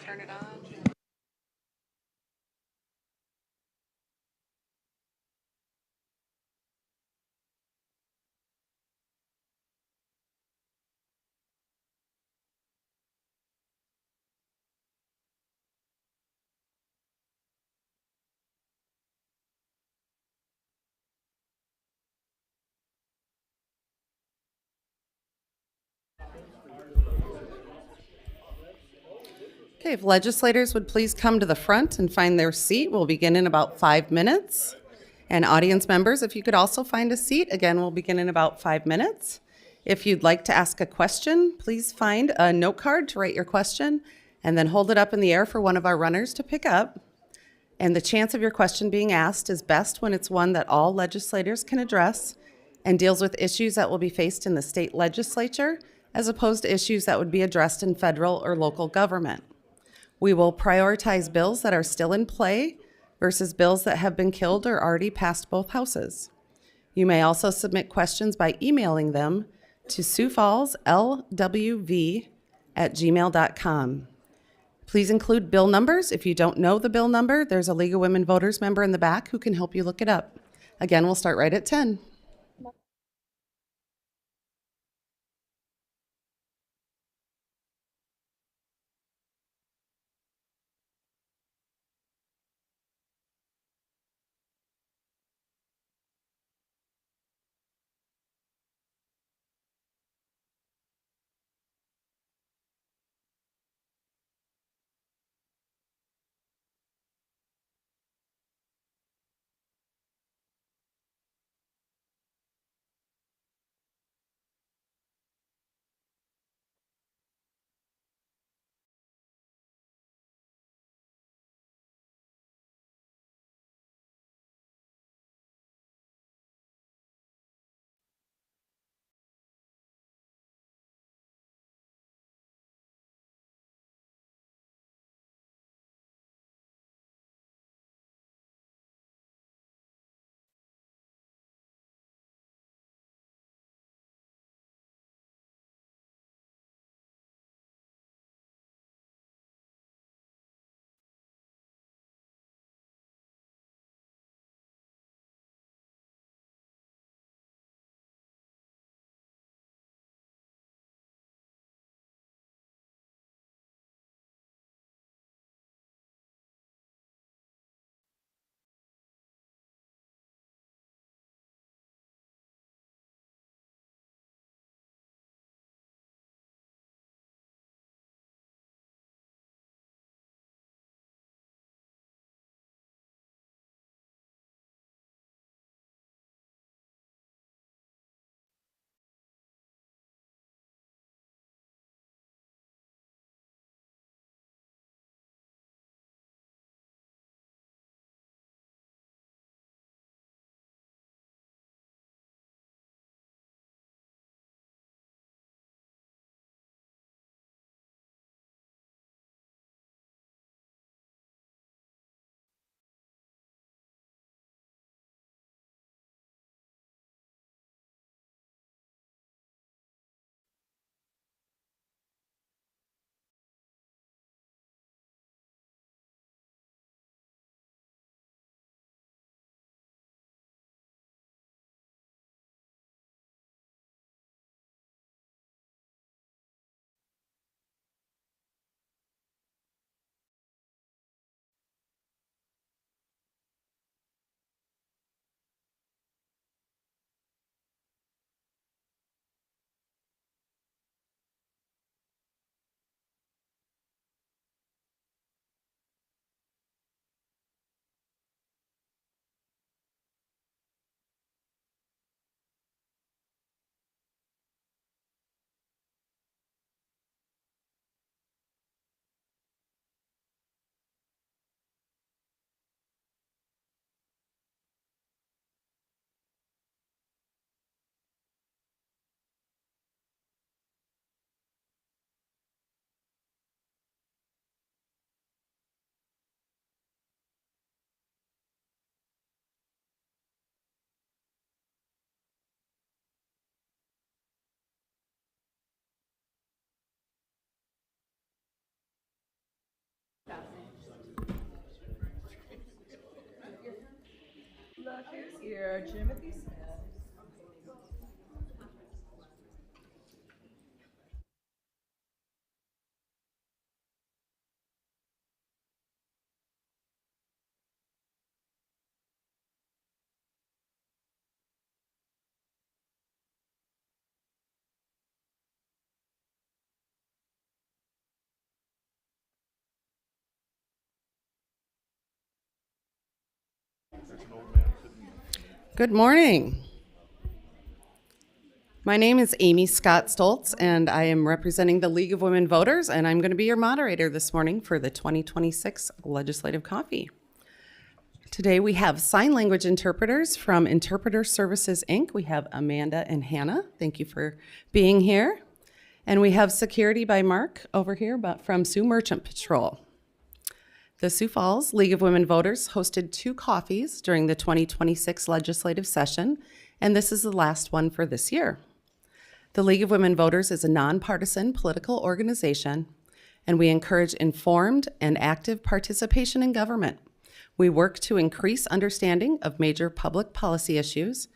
turn it on. Okay, if legislators would please come to the front and find their seat, we'll begin in about 5 minutes. And audience members, if you could also find a seat, again, we'll begin in about 5 minutes. If you'd like to ask a question, please find a note card to write your question and then hold it up in the air for one of our runners to pick up. And the chance of your question being asked is best when it's one that all legislators can address and deals with issues that will be faced in the state legislature as opposed to issues that would be addressed in federal or local government. We will prioritize bills that are still in play versus bills that have been killed or already passed both houses. You may also submit questions by emailing them to SFLWV@gmail.com. Please include bill numbers. If you don't know the bill number, there's a League of Women Voters member in the back who can help you look it up. Again, we'll start right at 10. Here, Timothy Smith. Good morning. My name is Amy Scott Stoltz, and I am representing the League of Women Voters, and I'm going to be your moderator this morning for the 2026 Legislative Coffee. Today we have sign language interpreters from Interpreter Services, Inc. We have Amanda and Hannah. Thank you for being here. And we have security by Mark over here from Sioux Merchant Patrol. The Sioux Falls League of Women Voters hosted 2 coffees during the 2026 legislative session, and this is the last one for this year. The League of Women Voters is a nonpartisan political organization, and we encourage informed and active participation in government. We work to increase understanding of major public policy issues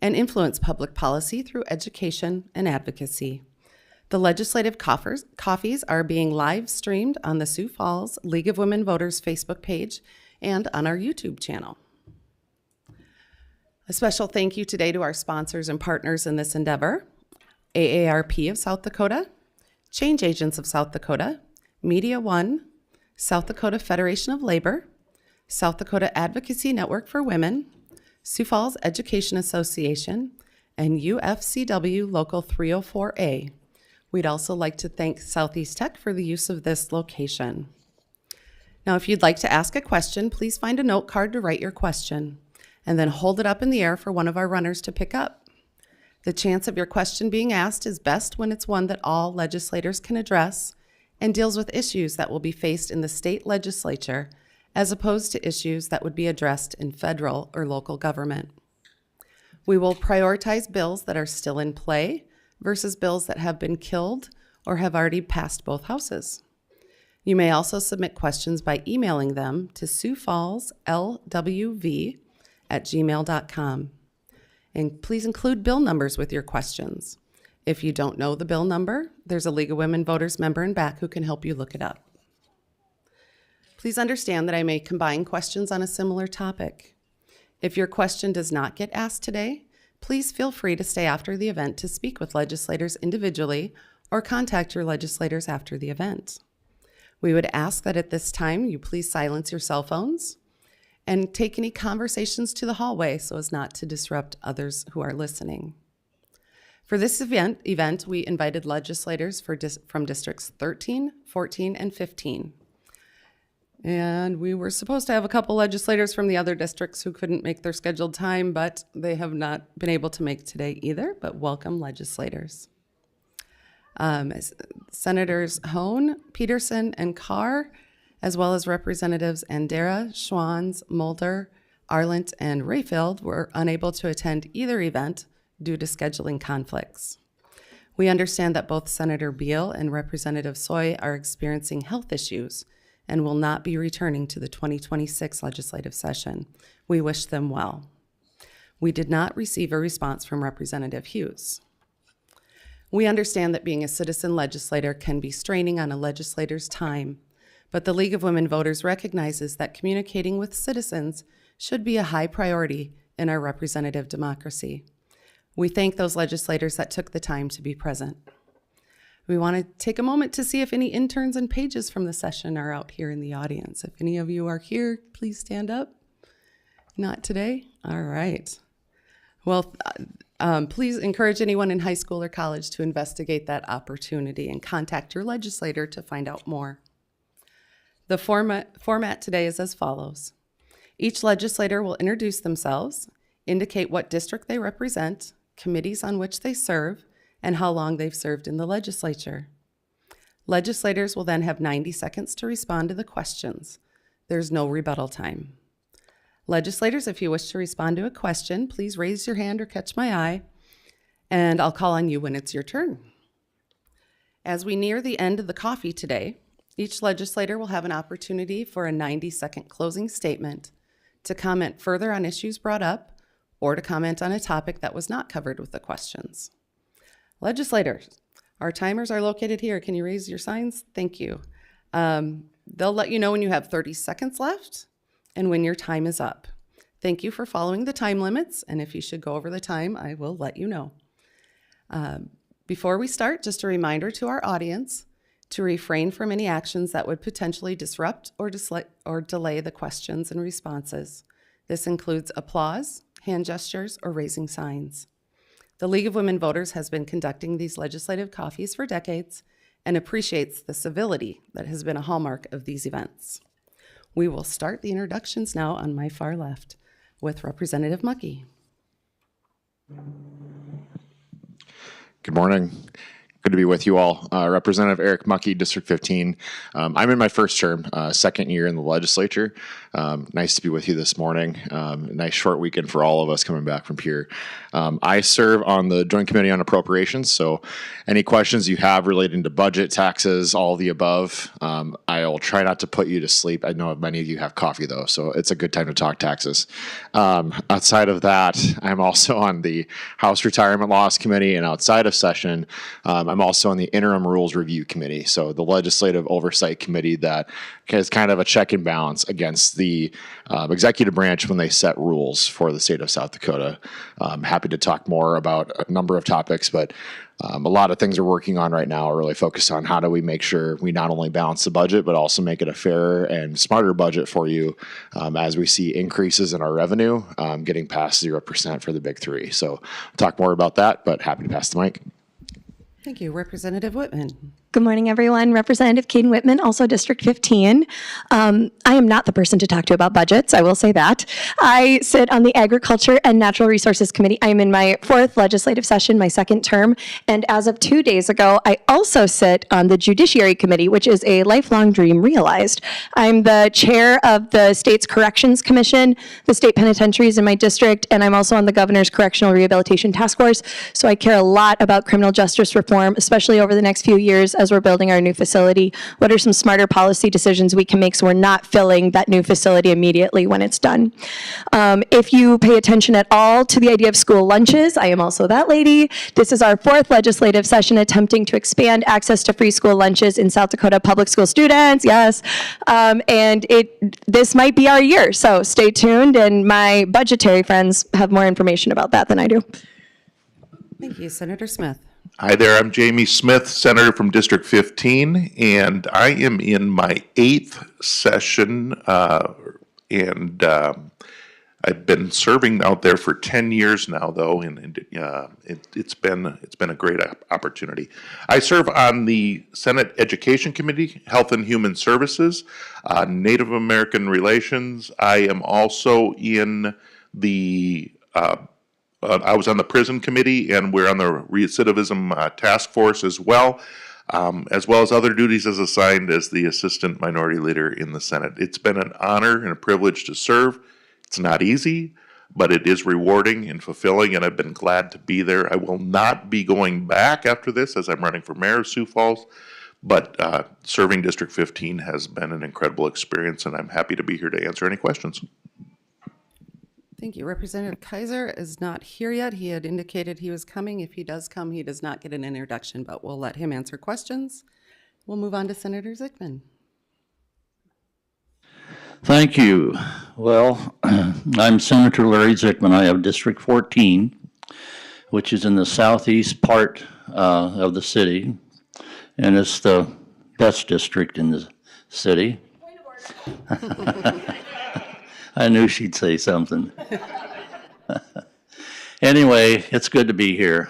and influence public policy through education and advocacy. The legislative coffees are being live streamed on the Sioux Falls League of Women Voters Facebook page and on our YouTube channel. A special thank you today to our sponsors and partners in this endeavor: AARP of South Dakota, Change Agents of South Dakota, Media One, South Dakota Federation of Labor, South Dakota Advocacy Network for Women, Sioux Falls Education Association, and UFCW Local 304A. We'd also like to thank Southeast Tech for the use of this location. Now, if you'd like to ask a question, please find a note card to write your question, and then hold it up in the air for one of our runners to pick up. The chance of your question being asked is best when it's one that all legislators can address and deals with issues that will be faced in the state legislature, as opposed to issues that would be addressed in federal or local government. We will prioritize bills that are still in play versus bills that have been killed or have already passed both houses. You may also submit questions by emailing them to SFLWV@gmail.com. And please include bill numbers with your questions. If you don't know the bill number, there's a League of Women Voters member in back who can help you look it up. Please understand that I may combine questions on a similar topic. If your question does not get asked today, please feel free to stay after the event to speak with legislators individually or contact your legislators after the event. We would ask that at this time you please silence your cell phones and take any conversations to the hallway so as not to disrupt others who are listening. For this event we invited legislators from districts 13, 14, and 15. And we were supposed to have a couple legislators from the other districts who couldn't make their scheduled time, but they have not been able to make today either, but welcome legislators. Senators Hone, Peterson, and Carr, as well as Representatives Andera, Schwanz, Mulder, Arlant, and Rayfield were unable to attend either event due to scheduling conflicts. We understand that both Senator Beal and Representative Soy are experiencing health issues and will not be returning to the 2026 legislative session. We wish them well. We did not receive a response from Representative Hughes. We understand that being a citizen legislator can be straining on a legislator's time, but the League of Women Voters recognizes that communicating with citizens should be a high priority in our representative democracy. We thank those legislators that took the time to be present. We want to take a moment to see if any interns and pages from the session are out here in the audience. If any of you are here, please stand up. Not today? All right. Well, please encourage anyone in high school or college to investigate that opportunity and contact your legislator to find out more. The format today is as follows. Each legislator will introduce themselves, indicate what district they represent, committees on which they serve, and how long they've served in the legislature. Legislators will then have 90 seconds to respond to the questions. There's no rebuttal time. Legislators, if you wish to respond to a question, please raise your hand or catch my eye, and I'll call on you when it's your turn. As we near the end of the coffee today, each legislator will have an opportunity for a 90-second closing statement to comment further on issues brought up or to comment on a topic that was not covered with the questions. Legislators, our timers are located here. Can you raise your signs? Thank you. They'll let you know when you have 30 seconds left and when your time is up. Thank you for following the time limits, and if you should go over the time, I will let you know. Before we start, just a reminder to our audience to refrain from any actions that would potentially disrupt or delay the questions and responses. This includes applause, hand gestures, or raising signs. The League of Women Voters has been conducting these legislative coffees for decades and appreciates the civility that has been a hallmark of these events. We will start the introductions now on my far left with Representative Muckey. Good morning. Good to be with you all. Representative Eric Muckey, District 15. I'm in my first term, second year in the legislature. Nice to be with you this morning. Nice short weekend for all of us coming back from here. I serve on the Joint Committee on Appropriations, so any questions you have relating to budget, taxes, all of the above, I will try not to put you to sleep. I know many of you have coffee though, so it's a good time to talk taxes. Outside of that, I'm also on the House Retirement Laws Committee, and outside of session, I'm also on the Interim Rules Review Committee, so the Legislative Oversight Committee that is kind of a check and balance against the executive branch when they set rules for the state of South Dakota. I'm happy to talk more about a number of topics, but a lot of things we're working on right now are really focused on how do we make sure we not only balance the budget, but also make it a fairer and smarter budget for you as we see increases in our revenue getting past 0% for the big three. So I'll talk more about that, but happy to pass the mic. Thank you. Representative Whitman. Good morning, everyone. Representative Caden Whitman, also District 15. I am not the person to talk to about budgets, I will say that. I sit on the Agriculture and Natural Resources Committee. I am in my 4th legislative session, my 2nd term, and as of 2 days ago, I also sit on the Judiciary Committee, which is a lifelong dream realized. I'm the chair of the state's Corrections Commission, the state penitentiaries in my district, and I'm also on the Governor's Correctional Rehabilitation Task Force, so I care a lot about criminal justice reform, especially over the next few years as we're building our new facility. What are some smarter policy decisions we can make so we're not filling that new facility immediately when it's done? If you pay attention at all to the idea of school lunches, I am also that lady. This is our 4th legislative session attempting to expand access to free school lunches in South Dakota public school students, yes. And this might be our year, so stay tuned, and my budgetary friends have more information about that than I do. Thank you. Senator Smith. Hi there, I'm Jamie Smith, Senator from District 15, and I am in my 8th session, and I've been serving out there for 10 years now, though, and it's been a great opportunity. I serve on the Senate Education Committee, Health and Human Services, Native American Relations. I am also in the I was on the prison committee, and we're on the recidivism task force as well as other duties as assigned as the assistant minority leader in the Senate. It's been an honor and a privilege to serve. It's not easy, but it is rewarding and fulfilling, and I've been glad to be there. I will not be going back after this as I'm running for mayor of Sioux Falls, but serving District 15 has been an incredible experience, and I'm happy to be here to answer any questions. Thank you. Representative Kaiser is not here yet. He had indicated he was coming. If he does come, he does not get an introduction, but we'll let him answer questions. We'll move on to Senator Zickman. Thank you. Well, I'm Senator Larry Zickman. I have District 14, which is in the southeast part of the city, and it's the best district in the city. I knew she'd say something. Anyway, it's good to be here.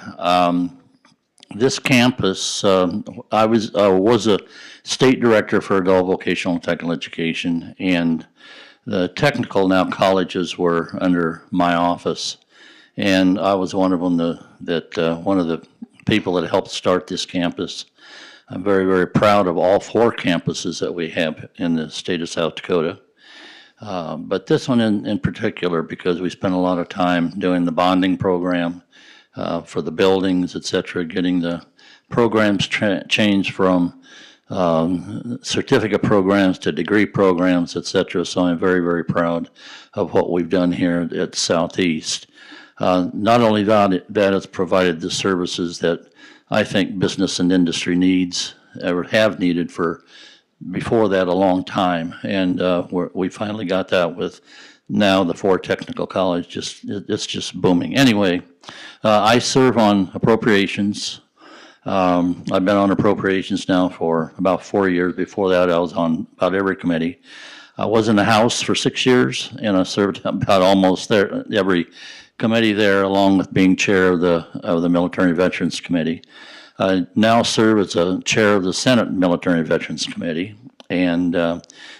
This campus, I was a state director for adult vocational and technical education, and the technical now colleges were under my office, and I was one of them one of the people that helped start this campus. I'm very, very proud of all 4 campuses that we have in the state of South Dakota. But this one in particular, because we spent a lot of time doing the bonding program for the buildings, et cetera, getting the programs changed from certificate programs to degree programs, et cetera. So I'm very, very proud of what we've done here at Southeast. Not only that, it's provided the services that I think business and industry needs, or have needed for before that a long time. And we finally got that with now the 4 technical college. It's just booming. Anyway, I serve on appropriations. I've been on appropriations now for about 4 years. Before that, I was on about every committee. I was in the House for 6 years, and I served about almost every committee there, along with being chair of the Military Veterans Committee. I now serve as a chair of the Senate Military Veterans Committee, and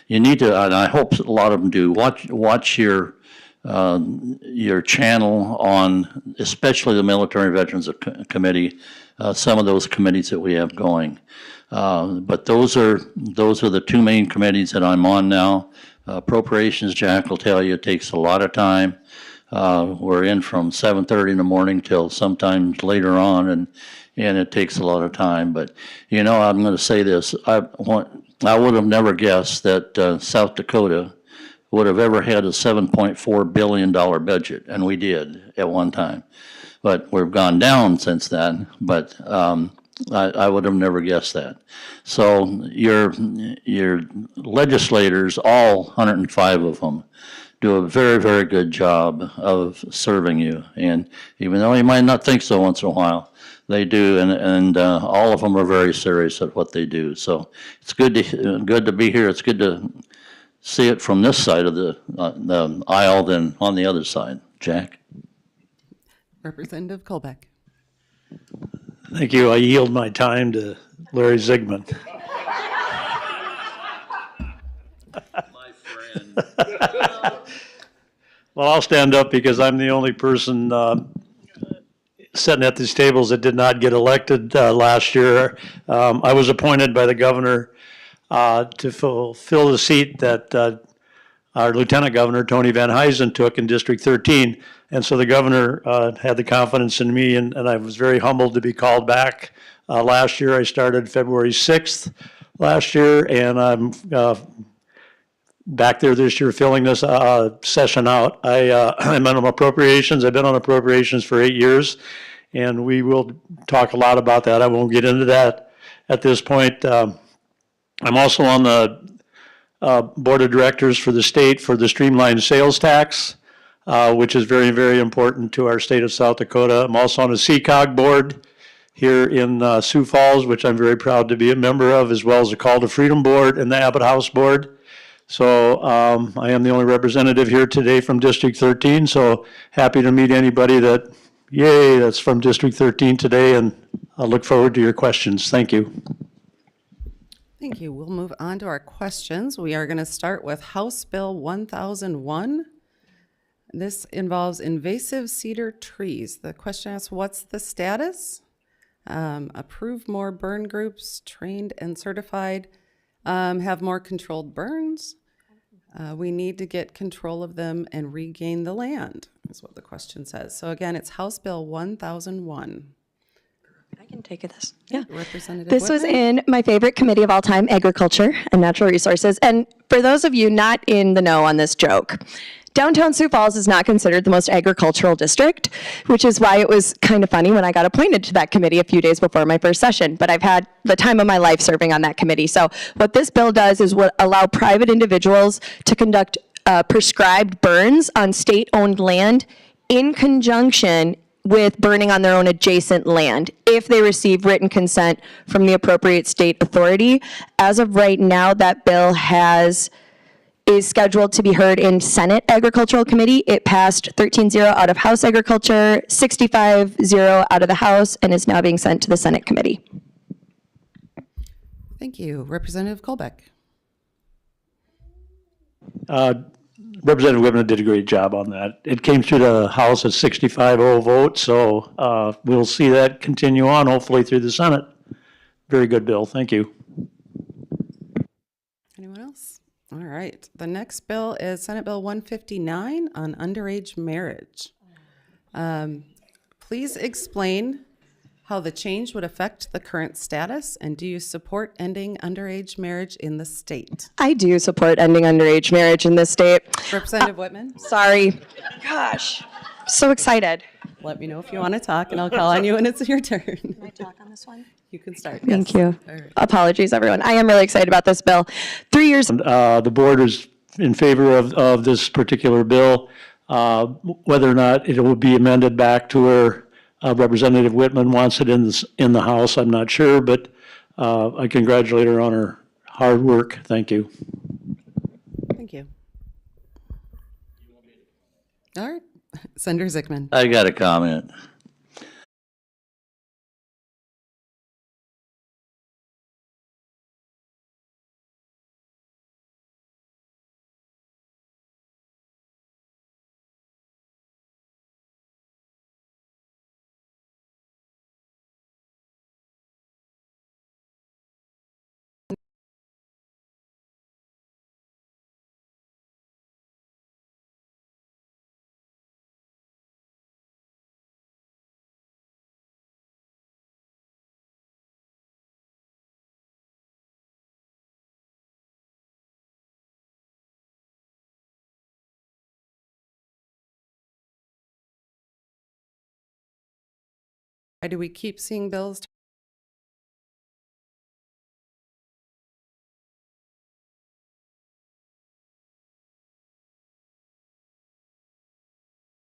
you need to, and I hope a lot of them do, watch your channel on, especially the Military Veterans Committee, some of those committees that we have going. But those are the 2 main committees that I'm on now. Appropriations, Jack will tell you, it takes a lot of time. We're in from 7:30 in the morning till sometimes later on, and it takes a lot of time. But, you know, I'm going to say this. I would have never guessed that South Dakota would have ever had a $7.4 billion budget, and we did at one time. But we've gone down since then, but I would have never guessed that. So your legislators, all 105 of them, do a very, very good job of serving you. And even though you might not think so once in a while, they do, and all of them are very serious at what they do. So it's good to be here. It's good to see it from this side of the aisle than on the other side. Jack? Representative Colbeck. Thank you. I yield my time to Larry Zygmunt. My friend. Well, I'll stand up because I'm the only person sitting at these tables that did not get elected last year. I was appointed by the governor to fill the seat that our Lieutenant Governor, Tony Van Huysen, took in District 13. And so the governor had the confidence in me, and I was very humbled to be called back. Last year, I started February 6th last year, and I'm back there this year filling this session out. I'm on appropriations. I've been on appropriations for 8 years, and we will talk a lot about that. I won't get into that at this point. I'm also on the board of directors for the state for the streamlined sales tax, which is very, very important to our state of South Dakota. I'm also on a CCOG board here in Sioux Falls, which I'm very proud to be a member of, as well as the Call to Freedom board and the Abbott House board. So I am the only representative here today from District 13, so happy to meet anybody that's from District 13 today, and I look forward to your questions. Thank you. Thank you. We'll move on to our questions. We are going to start with House Bill 1001. This involves invasive cedar trees. The question asks, what's the status? Approve more burn groups, trained and certified, have more controlled burns. We need to get control of them and regain the land, is what the question says. So again, it's House Bill 1001. I can take this. Yeah. Representative This was Whitman? in my favorite committee of all time, Agriculture and Natural Resources. And for those of you not in the know on this joke, downtown Sioux Falls is not considered the most agricultural district, which is why it was kind of funny when I got appointed to that committee a few days before my first session. But I've had the time of my life serving on that committee. So what this bill does is allow private individuals to conduct prescribed burns on state-owned land in conjunction with burning on their own adjacent land if they receive written consent from the appropriate state authority. As of right now, that bill is scheduled to be heard in Senate Agricultural Committee. It passed 13-0 out of House Agriculture, 65-0 out of the House, and is now being sent to the Senate Committee. Thank you. Representative Colbeck. Representative Whitman did a great job on that. It came through the House at 65-0 vote, so we'll see that continue on, hopefully through the Senate. Very good bill. Thank you. Anyone else? All right. The next bill is Senate Bill 159 on underage marriage. Please explain how the change would affect the current status, and do you support ending underage marriage in the state? I do support ending underage marriage in this state. Representative Whitman? Sorry. Gosh. So excited. Let me know if you want to talk, and I'll call on you when it's your turn. Can I talk on this one? You can start. Thank Yes. you. All right. Apologies, everyone. I am really excited about this bill. 3 years. The board is in favor of this particular bill. Whether or not it will be amended back to where Representative Whitman wants it in the House, I'm not sure, but I congratulate her on her hard work. Thank you. Thank you. All right. Senator Zickman. I got a comment. Why do we keep seeing bills?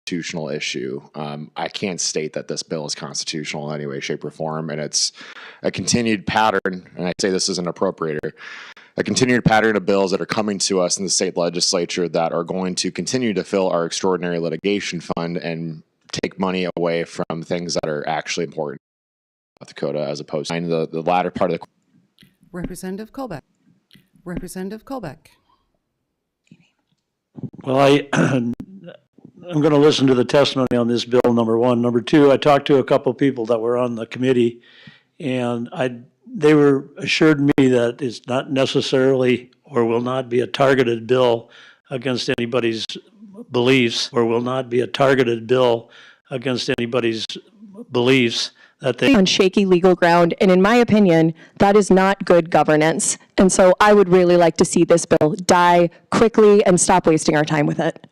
Constitutional issue. I can't state that this bill is constitutional in any way, shape, or form, and it's a continued pattern, and I say this as an appropriator, a continued pattern of bills that are coming to us in the state legislature that are going to continue to fill our extraordinary litigation fund and take money away from things that are actually important in South Dakota, as opposed to the latter part of the. Representative Colbeck. Representative Colbeck. Well, I'm going to listen to the testimony on this bill, number one. Number two, I talked to a couple people that were on the committee, and they were assured me that it's not necessarily or will not be a targeted bill against anybody's beliefs, or will not be a targeted bill against anybody's beliefs. That they On shaky legal ground, and in my opinion, that is not good governance. And so I would really like to see this bill die quickly and stop wasting our time with it.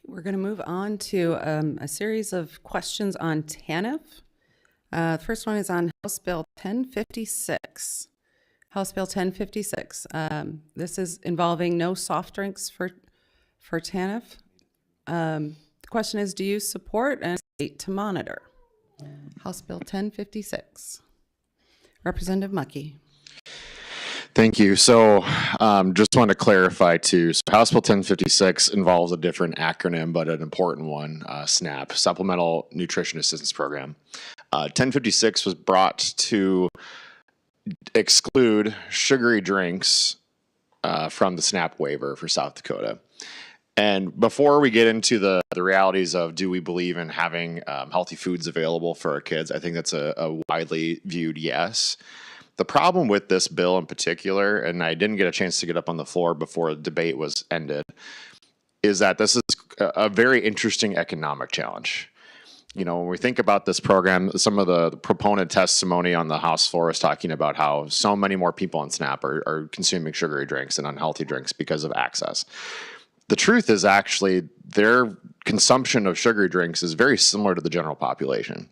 We're going to move on to a series of questions on TANF. The first one is on House Bill 1056. House Bill 1056. This is involving no soft drinks for TANF. The question is, do you support a state to monitor? House Bill 1056. Representative Mucky. Thank you. So just want to clarify too. So House Bill 1056 involves a different acronym, but an important one, SNAP, Supplemental Nutrition Assistance Program. 1056 was brought to exclude sugary drinks from the SNAP waiver for South Dakota. And before we get into the realities of do we believe in having healthy foods available for our kids, I think that's a widely viewed yes. The problem with this bill in particular, and I didn't get a chance to get up on the floor before the debate was ended, is that this is a very interesting economic challenge. You know, when we think about this program, some of the proponent testimony on the House floor is talking about how so many more people in SNAP are consuming sugary drinks and unhealthy drinks because of access. The truth is actually their consumption of sugary drinks is very similar to the general population,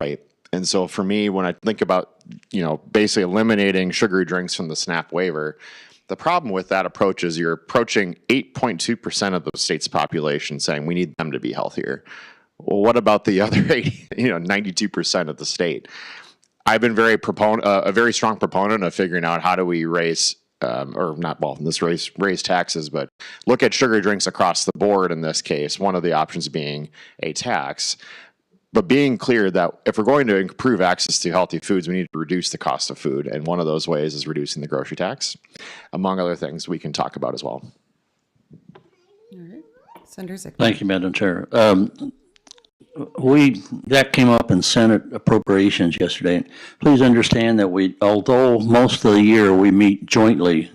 right? And so for me, when I think about, basically eliminating sugary drinks from the SNAP waiver, the problem with that approach is you're approaching 8.2% of the state's population saying we need them to be healthier. Well, what about the other 92% of the state? I've been a very strong proponent of figuring out how do we raise raise taxes, but look at sugar drinks across the board in this case, one of the options being a tax. But being clear that if we're going to improve access to healthy foods, we need to reduce the cost of food. And one of those ways is reducing the grocery tax, among other things we can talk about as well. All right. Senator Zickman. Thank you, Madam Chair. That came up in Senate Appropriations yesterday. Please understand that although most of the year we meet jointly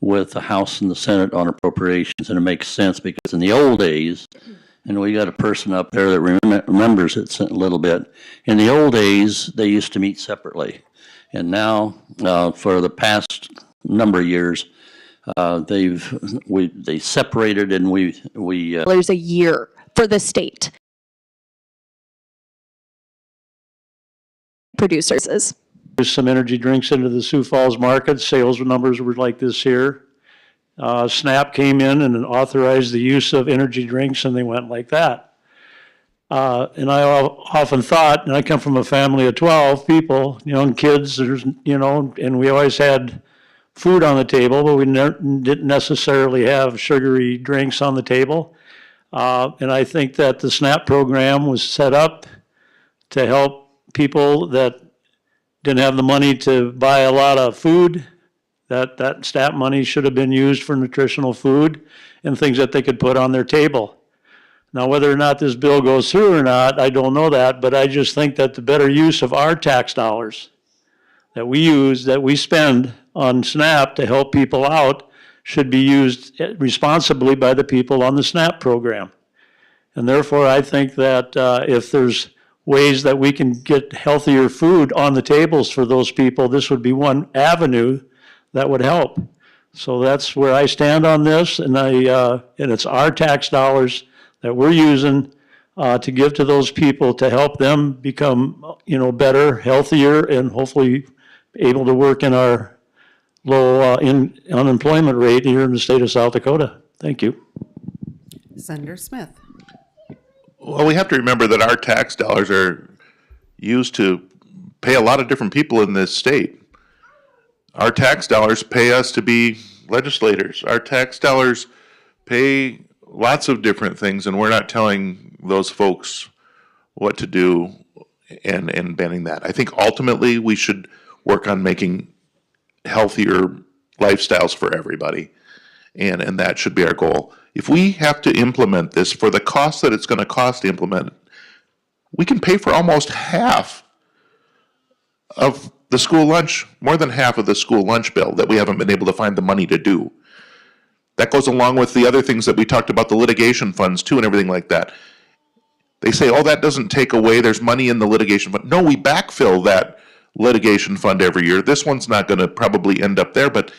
with the House and the Senate on appropriations, and it makes sense because in the old days, and we got a person up there that remembers it a little bit. In the old days, they used to meet separately. And now, for the past number of years, they separated and we There's a year for the state. Producers. There's some energy drinks into the Sioux Falls market. Sales numbers were like this here. SNAP came in and authorized the use of energy drinks, and they went like that. And I often thought, and I come from a family of 12 people, young kids, and we always had food on the table, but we didn't necessarily have sugary drinks on the table. And I think that the SNAP program was set up to help people that didn't have the money to buy a lot of food. That SNAP money should have been used for nutritional food and things that they could put on their table. Now, whether or not this bill goes through or not, I don't know that, but I just think that the better use of our tax dollars that we spend on SNAP to help people out should be used responsibly by the people on the SNAP program. And therefore, I think that if there's ways that we can get healthier food on the tables for those people, this would be one avenue that would help. So that's where I stand on this, and it's our tax dollars that we're using to give to those people to help them become, better, healthier, and hopefully able to work in our low unemployment rate here in the state of South Dakota. Thank you. Senator Smith. Well, we have to remember that our tax dollars are used to pay a lot of different people in this state. Our tax dollars pay us to be legislators. Our tax dollars pay lots of different things, and we're not telling those folks what to do and banning that. I think ultimately we should work on making healthier lifestyles for everybody, and that should be our goal. If we have to implement this for the cost that it's going to cost to implement it, we can pay for almost half of the school lunch, more than half of the school lunch bill that we haven't been able to find the money to do. That goes along with the other things that we talked about, the litigation funds too and everything like that. They say, oh, that doesn't take away, there's money in the litigation fund. No, we backfill that litigation fund every year. This one's not going to probably end up there, but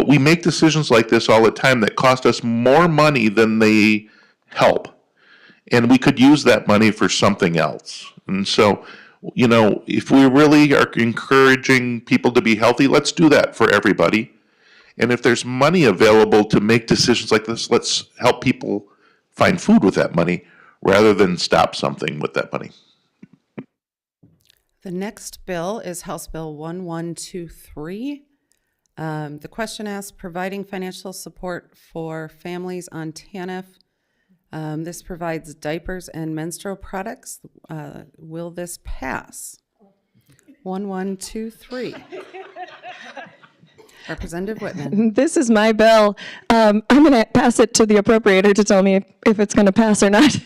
we make decisions like this all the time that cost us more money than they help. And we could use that money for something else. And so, if we really are encouraging people to be healthy, let's do that for everybody. And if there's money available to make decisions like this, let's help people find food with that money rather than stop something with that money. The next bill is House Bill 1123. The question asks, providing financial support for families on TANF. This provides diapers and menstrual products. Will this pass? 1123. Representative Whitman. This is my bill. I'm going to pass it to the appropriator to tell me if it's going to pass or not.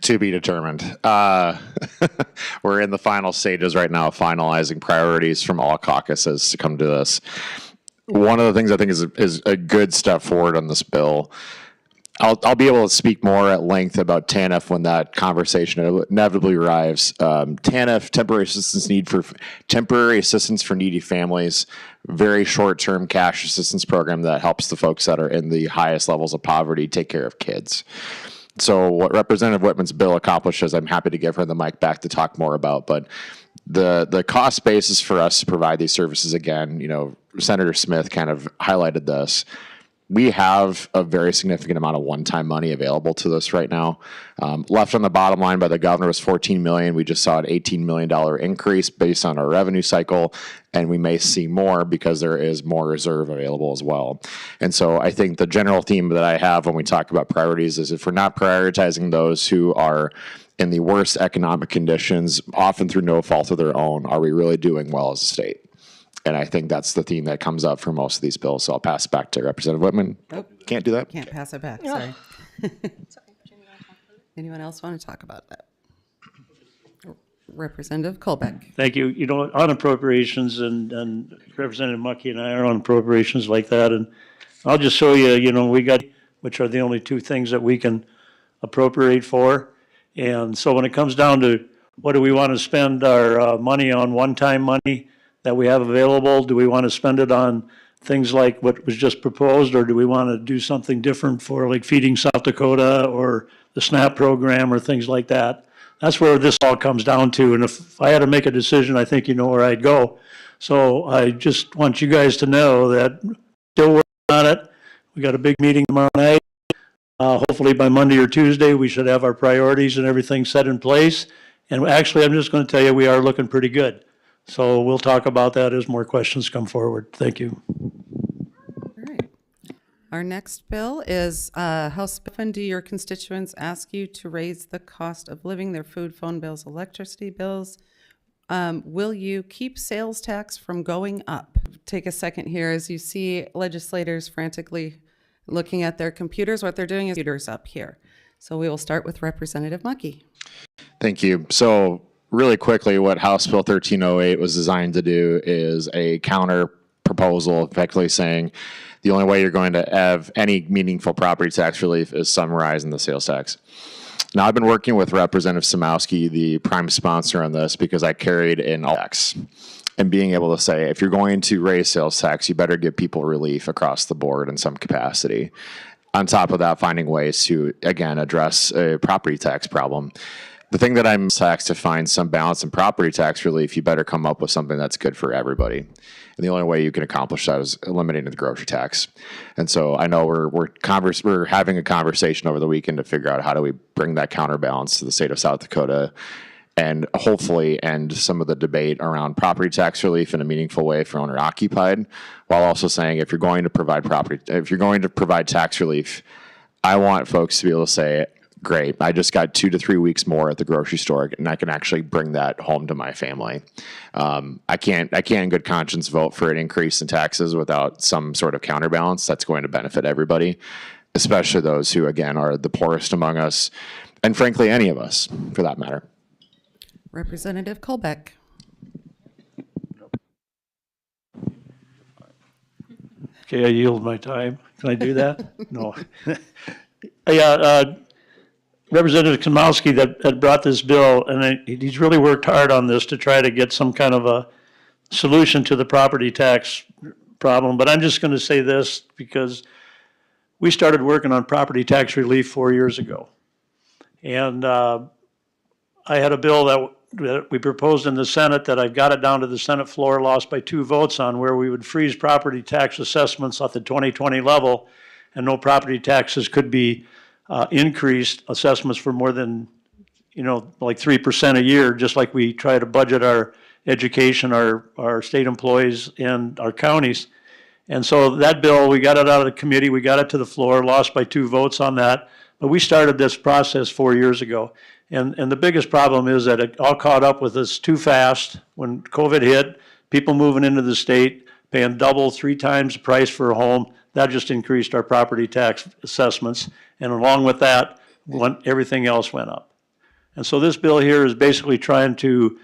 To be determined. We're in the final stages right now of finalizing priorities from all caucuses to come to this. One of the things I think is a good step forward on this bill. I'll be able to speak more at length about TANF when that conversation inevitably arrives. TANF, temporary assistance for needy families, very short-term cash assistance program that helps the folks that are in the highest levels of poverty take care of kids. So what Representative Whitman's bill accomplishes, I'm happy to give her the mic back to talk more about, but the cost basis for us to provide these services, again, Senator Smith kind of highlighted this. We have a very significant amount of one-time money available to us right now. Left on the bottom line by the governor was $14 million. We just saw an $18 million increase based on our revenue cycle, and we may see more because there is more reserve available as well. And so I think the general theme that I have when we talk about priorities is if we're not prioritizing those who are in the worst economic conditions, often through no fault of their own, are we really doing well as a state? And I think that's the theme that comes up for most of these bills. So I'll pass it back to Representative Whitman. Nope. Can't do that? Can't pass it back, sorry. Anyone else want to talk about that? Representative Colbeck. Thank you. On appropriations, and Representative Mucky and I are on appropriations like that. And I'll just show you, we got, which are the only two things that we can appropriate for. And so when it comes down to what do we want to spend our money on, one-time money that we have available, do we want to spend it on things like what was just proposed, or do we want to do something different for like Feeding South Dakota or the SNAP program or things like that? That's where this all comes down to. And if I had to make a decision, I think you know where I'd go. So I just want you guys to know that still working on it. We got a big meeting tomorrow night. Hopefully by Monday or Tuesday, we should have our priorities and everything set in place. And actually, I'm just going to tell you, we are looking pretty good. So we'll talk about that as more questions come forward. Thank you. All right. Our next bill is how often do your constituents ask you to raise the cost of living, their food, phone bills, electricity bills? Will you keep sales tax from going up? Take a second here as you see legislators frantically looking at their computers. What they're doing is computers up here. So we will start with Representative Mucky. Thank you. So really quickly, what House Bill 1308 was designed to do is a counter proposal, effectively saying the only way you're going to have any meaningful property tax relief is some rise in the sales tax. Now, I've been working with Representative Samowski, the prime sponsor on this, because I carried in all tax. And being able to say, if you're going to raise sales tax, you better give people relief across the board in some capacity. On top of that, finding ways to, again, address a property tax problem. The thing that I'm taxed to find some balance in property tax relief, you better come up with something that's good for everybody. And the only way you can accomplish that is eliminating the grocery tax. And so I know we're having a conversation over the weekend to figure out how do we bring that counterbalance to the state of South Dakota and hopefully end some of the debate around property tax relief in a meaningful way for owner occupied, while also saying if you're going to provide tax relief, I want folks to be able to say, great, I just got 2 to 3 weeks more at the grocery store and I can actually bring that home to my family. I can't in good conscience vote for an increase in taxes without some sort of counterbalance that's going to benefit everybody, especially those who, again, are the poorest among us, and frankly, any of us, for that matter. Representative Colbeck. Okay, I yield my time. Can I do that? No. Yeah, Representative Kamowski that brought this bill, and he's really worked hard on this to try to get some kind of a solution to the property tax problem. But I'm just going to say this because we started working on property tax relief 4 years ago. And I had a bill that we proposed in the Senate that I've got it down to the Senate floor, lost by 2 votes on, where we would freeze property tax assessments at the 2020 level, and no property taxes could be increased assessments for more than, like 3% a year, just like we try to budget our education, our state employees, and our counties. And so that bill, we got it out of the committee, we got it to the floor, lost by 2 votes on that. But we started this process 4 years ago. And the biggest problem is that it all caught up with us too fast. When COVID hit, people moving into the state, paying double, 3 times the price for a home, that just increased our property tax assessments. And along with that, everything else went up. And so this bill here is basically trying to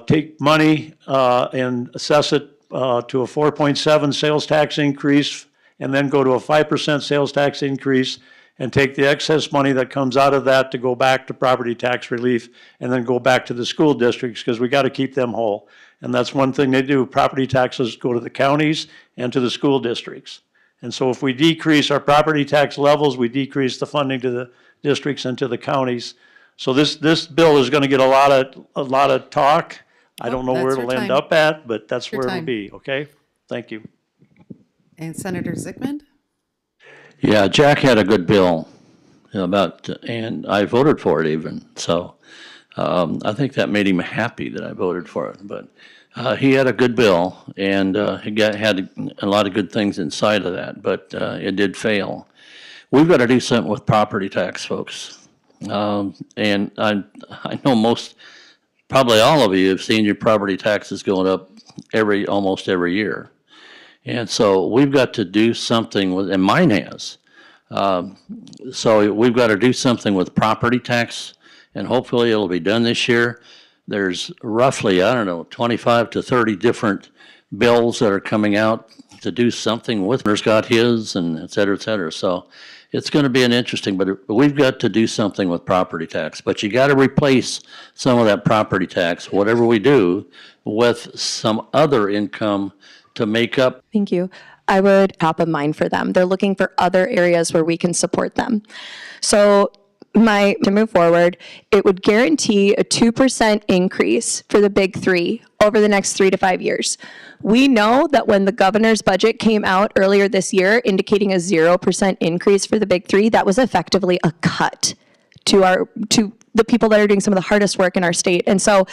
take money and assess it to a 4.7 sales tax increase, and then go to a 5% sales tax increase, and take the excess money that comes out of that to go back to property tax relief, and then go back to the school districts, because we got to keep them whole. And that's one thing they do. Property taxes go to the counties and to the school districts. And so if we decrease our property tax levels, we decrease the funding to the districts and to the counties. So this bill is going to get a lot of talk. I don't know where it'll end up at, but that's where it'll be, okay? Thank you. And Senator Zygmunt? Yeah, Jack had a good bill and I voted for it even. So I think that made him happy that I voted for it. But he had a good bill, and he had a lot of good things inside of that, but it did fail. We've got to do something with property tax, folks. And I know probably all of you have seen your property taxes going up almost every year. And so we've got to do something with, and mine has. So we've got to do something with property tax, and hopefully it'll be done this year. There's roughly, 25 to 30 different bills that are coming out to do something with. There's got his, and et cetera, et cetera. So it's going to be an interesting, but we've got to do something with property tax. But you got to replace some of that property tax, whatever we do, with some other income to make up? Thank you. I would top of mind for them. They're looking for other areas where we can support them. So to move forward, it would guarantee a 2% increase for the big three over the next 3 to 5 years. We know that when the governor's budget came out earlier this year indicating a 0% increase for the big three, that was effectively a cut to the people that are doing some of the hardest work in our state. And so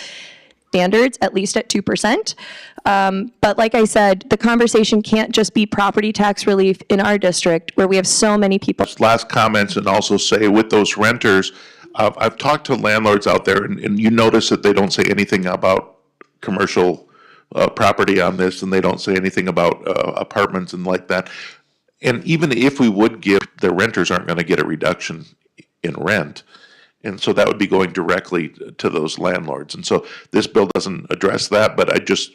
standards at least at 2%. But like I said, the conversation can't just be property tax relief in our district where we have so many people. Last comments, and also say with those renters, I've talked to landlords out there, and you notice that they don't say anything about commercial property on this, and they don't say anything about apartments and like that. And even if we would give, the renters aren't going to get a reduction in rent. And so that would be going directly to those landlords. And so this bill doesn't address that, but I just,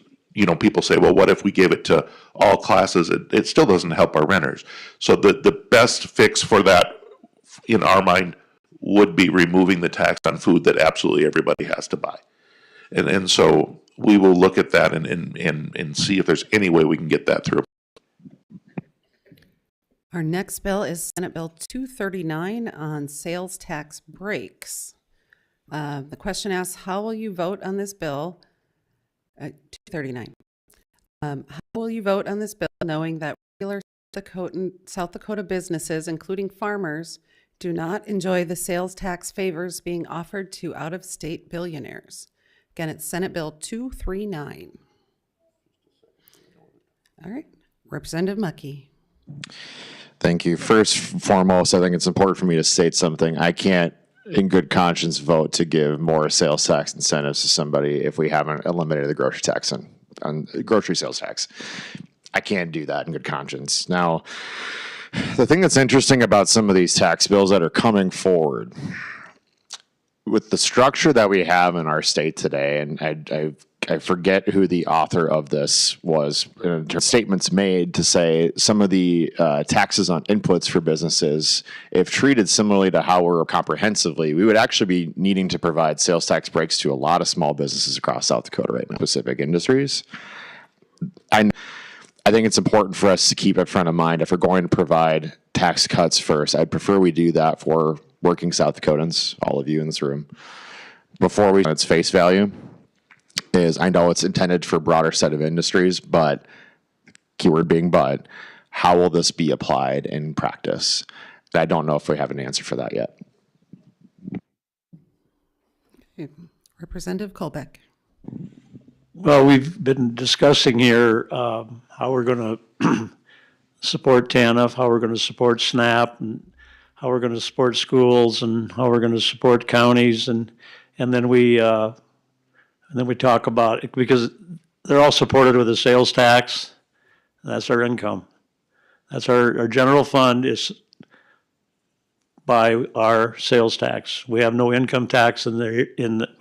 people say, well, what if we gave it to all classes? It still doesn't help our renters. So the best fix for that, in our mind, would be removing the tax on food that absolutely everybody has to buy. And so we will look at that and see if there's any way we can get that through. Our next bill is Senate Bill 239 on sales tax breaks. The question asks, how will you vote on this bill? 239. How will you vote on this bill knowing that regular South Dakota businesses, including farmers, do not enjoy the sales tax favors being offered to out-of-state billionaires? Again, it's Senate Bill 239. All right, Representative Mucky. Thank you. First and foremost, I think it's important for me to state something. I can't, in good conscience, vote to give more sales tax incentives to somebody if we haven't eliminated the grocery tax on grocery sales tax. I can't do that in good conscience. Now, the thing that's interesting about some of these tax bills that are coming forward, with the structure that we have in our state today, and I forget who the author of this was, statements made to say some of the taxes on inputs for businesses, if treated similarly to how we're comprehensively, we would actually be needing to provide sales tax breaks to a lot of small businesses across South Dakota right now, specific industries. I think it's important for us to keep it front of mind. If we're going to provide tax cuts first, I'd prefer we do that for working South Dakotans, all of you in this room, before we its face value. Is I know it's intended for a broader set of industries, but keyword being but, how will this be applied in practice? I don't know if we have an answer for that yet. Okay. Representative Colbeck. Well, we've been discussing here how we're going to support TANF, how we're going to support SNAP, and how we're going to support schools, and how we're going to support counties, and then we talk about it because they're all supported with a sales tax. That's our income. That's our general fund is by our sales tax. We have no income tax we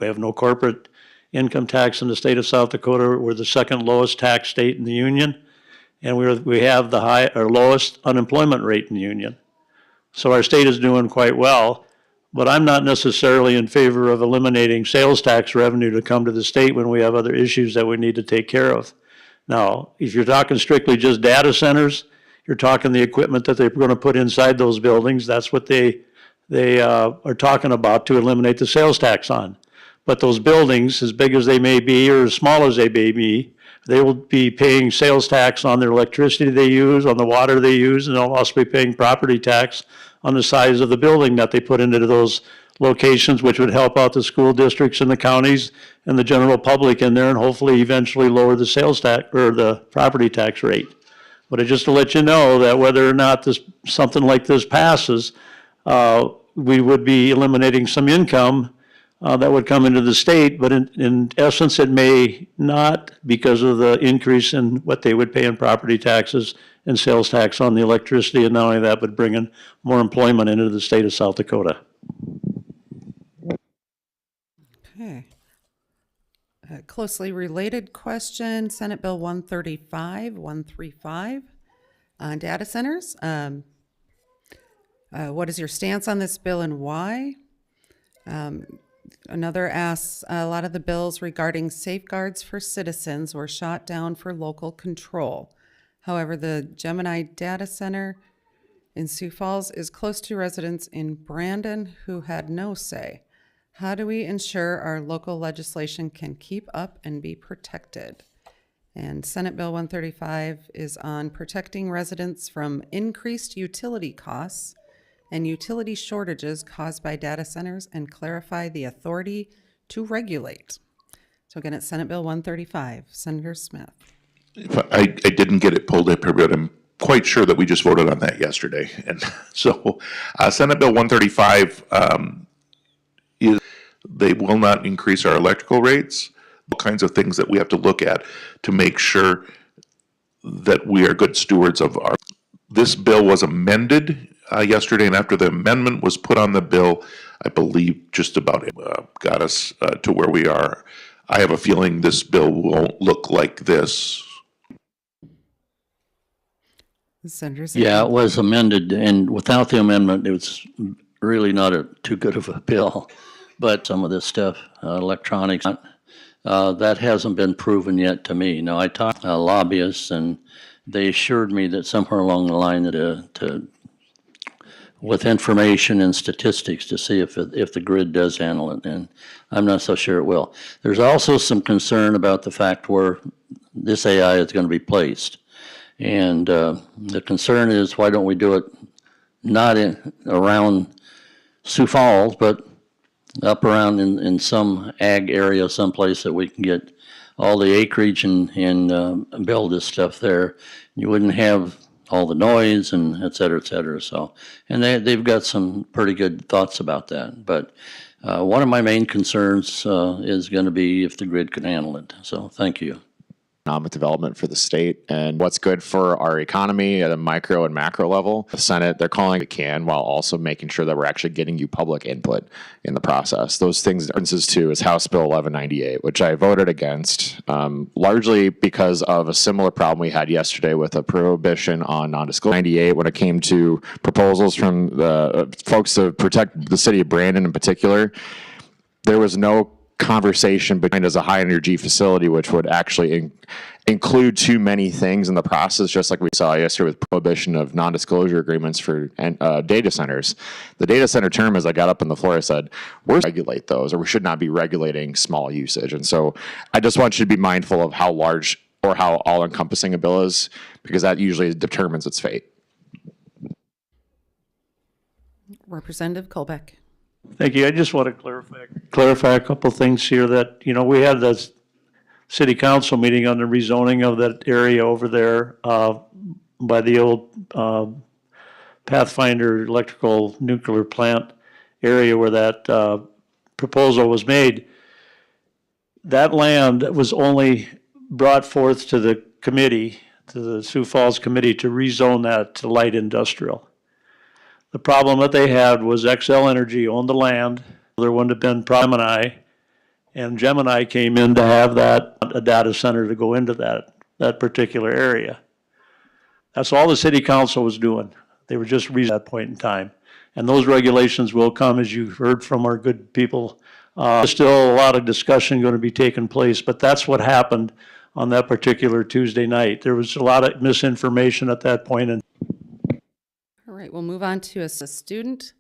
have no corporate income tax in the state of South Dakota. We're the second lowest tax state in the union, and we have the lowest unemployment rate in the union. So our state is doing quite well. But I'm not necessarily in favor of eliminating sales tax revenue to come to the state when we have other issues that we need to take care of. Now, if you're talking strictly just data centers, you're talking the equipment that they're going to put inside those buildings. That's what they are talking about to eliminate the sales tax on. But those buildings, as big as they may be or as small as they may be, they will be paying sales tax on their electricity they use, on the water they use, and they'll also be paying property tax on the size of the building that they put into those locations, which would help out the school districts and the counties and the general public in there, and hopefully eventually lower the sales tax or the property tax rate. But just to let you know that whether or not something like this passes, we would be eliminating some income that would come into the state, but in essence, it may not because of the increase in what they would pay in property taxes and sales tax on the electricity, and not only that, but bringing more employment into the state of South Dakota. Okay. A closely related question, Senate Bill 135 on data centers. What is your stance on this bill and why? Another asks, a lot of the bills regarding safeguards for citizens were shot down for local control. However, the Gemini data center in Sioux Falls is close to residents in Brandon who had no say. How do we ensure our local legislation can keep up and be protected? And Senate Bill 135 is on protecting residents from increased utility costs and utility shortages caused by data centers and clarify the authority to regulate. So again, it's Senate Bill 135. Senator Smith. I didn't get it pulled up here, but I'm quite sure that we just voted on that yesterday. And so Senate Bill 135 is they will not increase our electrical rates, all kinds of things that we have to look at to make sure that we are good stewards of our. This bill was amended yesterday, and after the amendment was put on the bill, I believe just about got us to where we are. I have a feeling this bill won't look like this. Senator Yeah, it was amended, and without the amendment, it was really not too good of a bill. But some of this stuff, electronics, that hasn't been proven yet to me. Now, I talked to lobbyists, and they assured me that somewhere along the line that with information and statistics to see if the grid does handle it, and I'm not so sure it will. There's also some concern about the fact where this AI is going to be placed. And the concern is, why don't we do it not around Sioux Falls, but up around in some ag area, someplace that we can get all the acreage and build this stuff there. You wouldn't have all the noise and et cetera, et cetera. So, and they've got some pretty good thoughts about that. But one of my main concerns is going to be if the grid can handle it. So thank you. Economic development for the state and what's good for our economy at a micro and macro level. The Senate, they're calling it can while also making sure that we're actually getting you public input in the process. Those things, differences too, is House Bill 1198, which I voted against largely because of a similar problem we had yesterday with a prohibition on non-disclosure. 98 when it came to proposals from the folks to protect the city of Brandon in particular, there was no conversation behind as a high energy facility, which would actually include too many things in the process, just like we saw yesterday with prohibition of non-disclosure agreements for data centers. The data center term, as I got up on the floor, I said, we're regulate those, or we should not be regulating small usage. And so I just want you to be mindful of how large or how all-encompassing a bill is, because that usually determines its fate. Representative Colbeck. Thank you. I just want to clarify a couple of things here that, we had the city council meeting on the rezoning of that area over there by the old Pathfinder electrical nuclear plant area where that proposal was made. That land was only brought forth to the committee, to the Sioux Falls committee, to rezone that to light industrial. The problem that they had was XL Energy owned the land. There wouldn't have been Gemini, and Gemini came in to have a data center to go into that particular area. That's all the city council was doing. They were just at that point in time. And those regulations will come, as you heard from our good people. There's still a lot of discussion going to be taking place, but that's what happened on that particular Tuesday night. There was a lot of misinformation at that point. And All right, we'll move on to a student.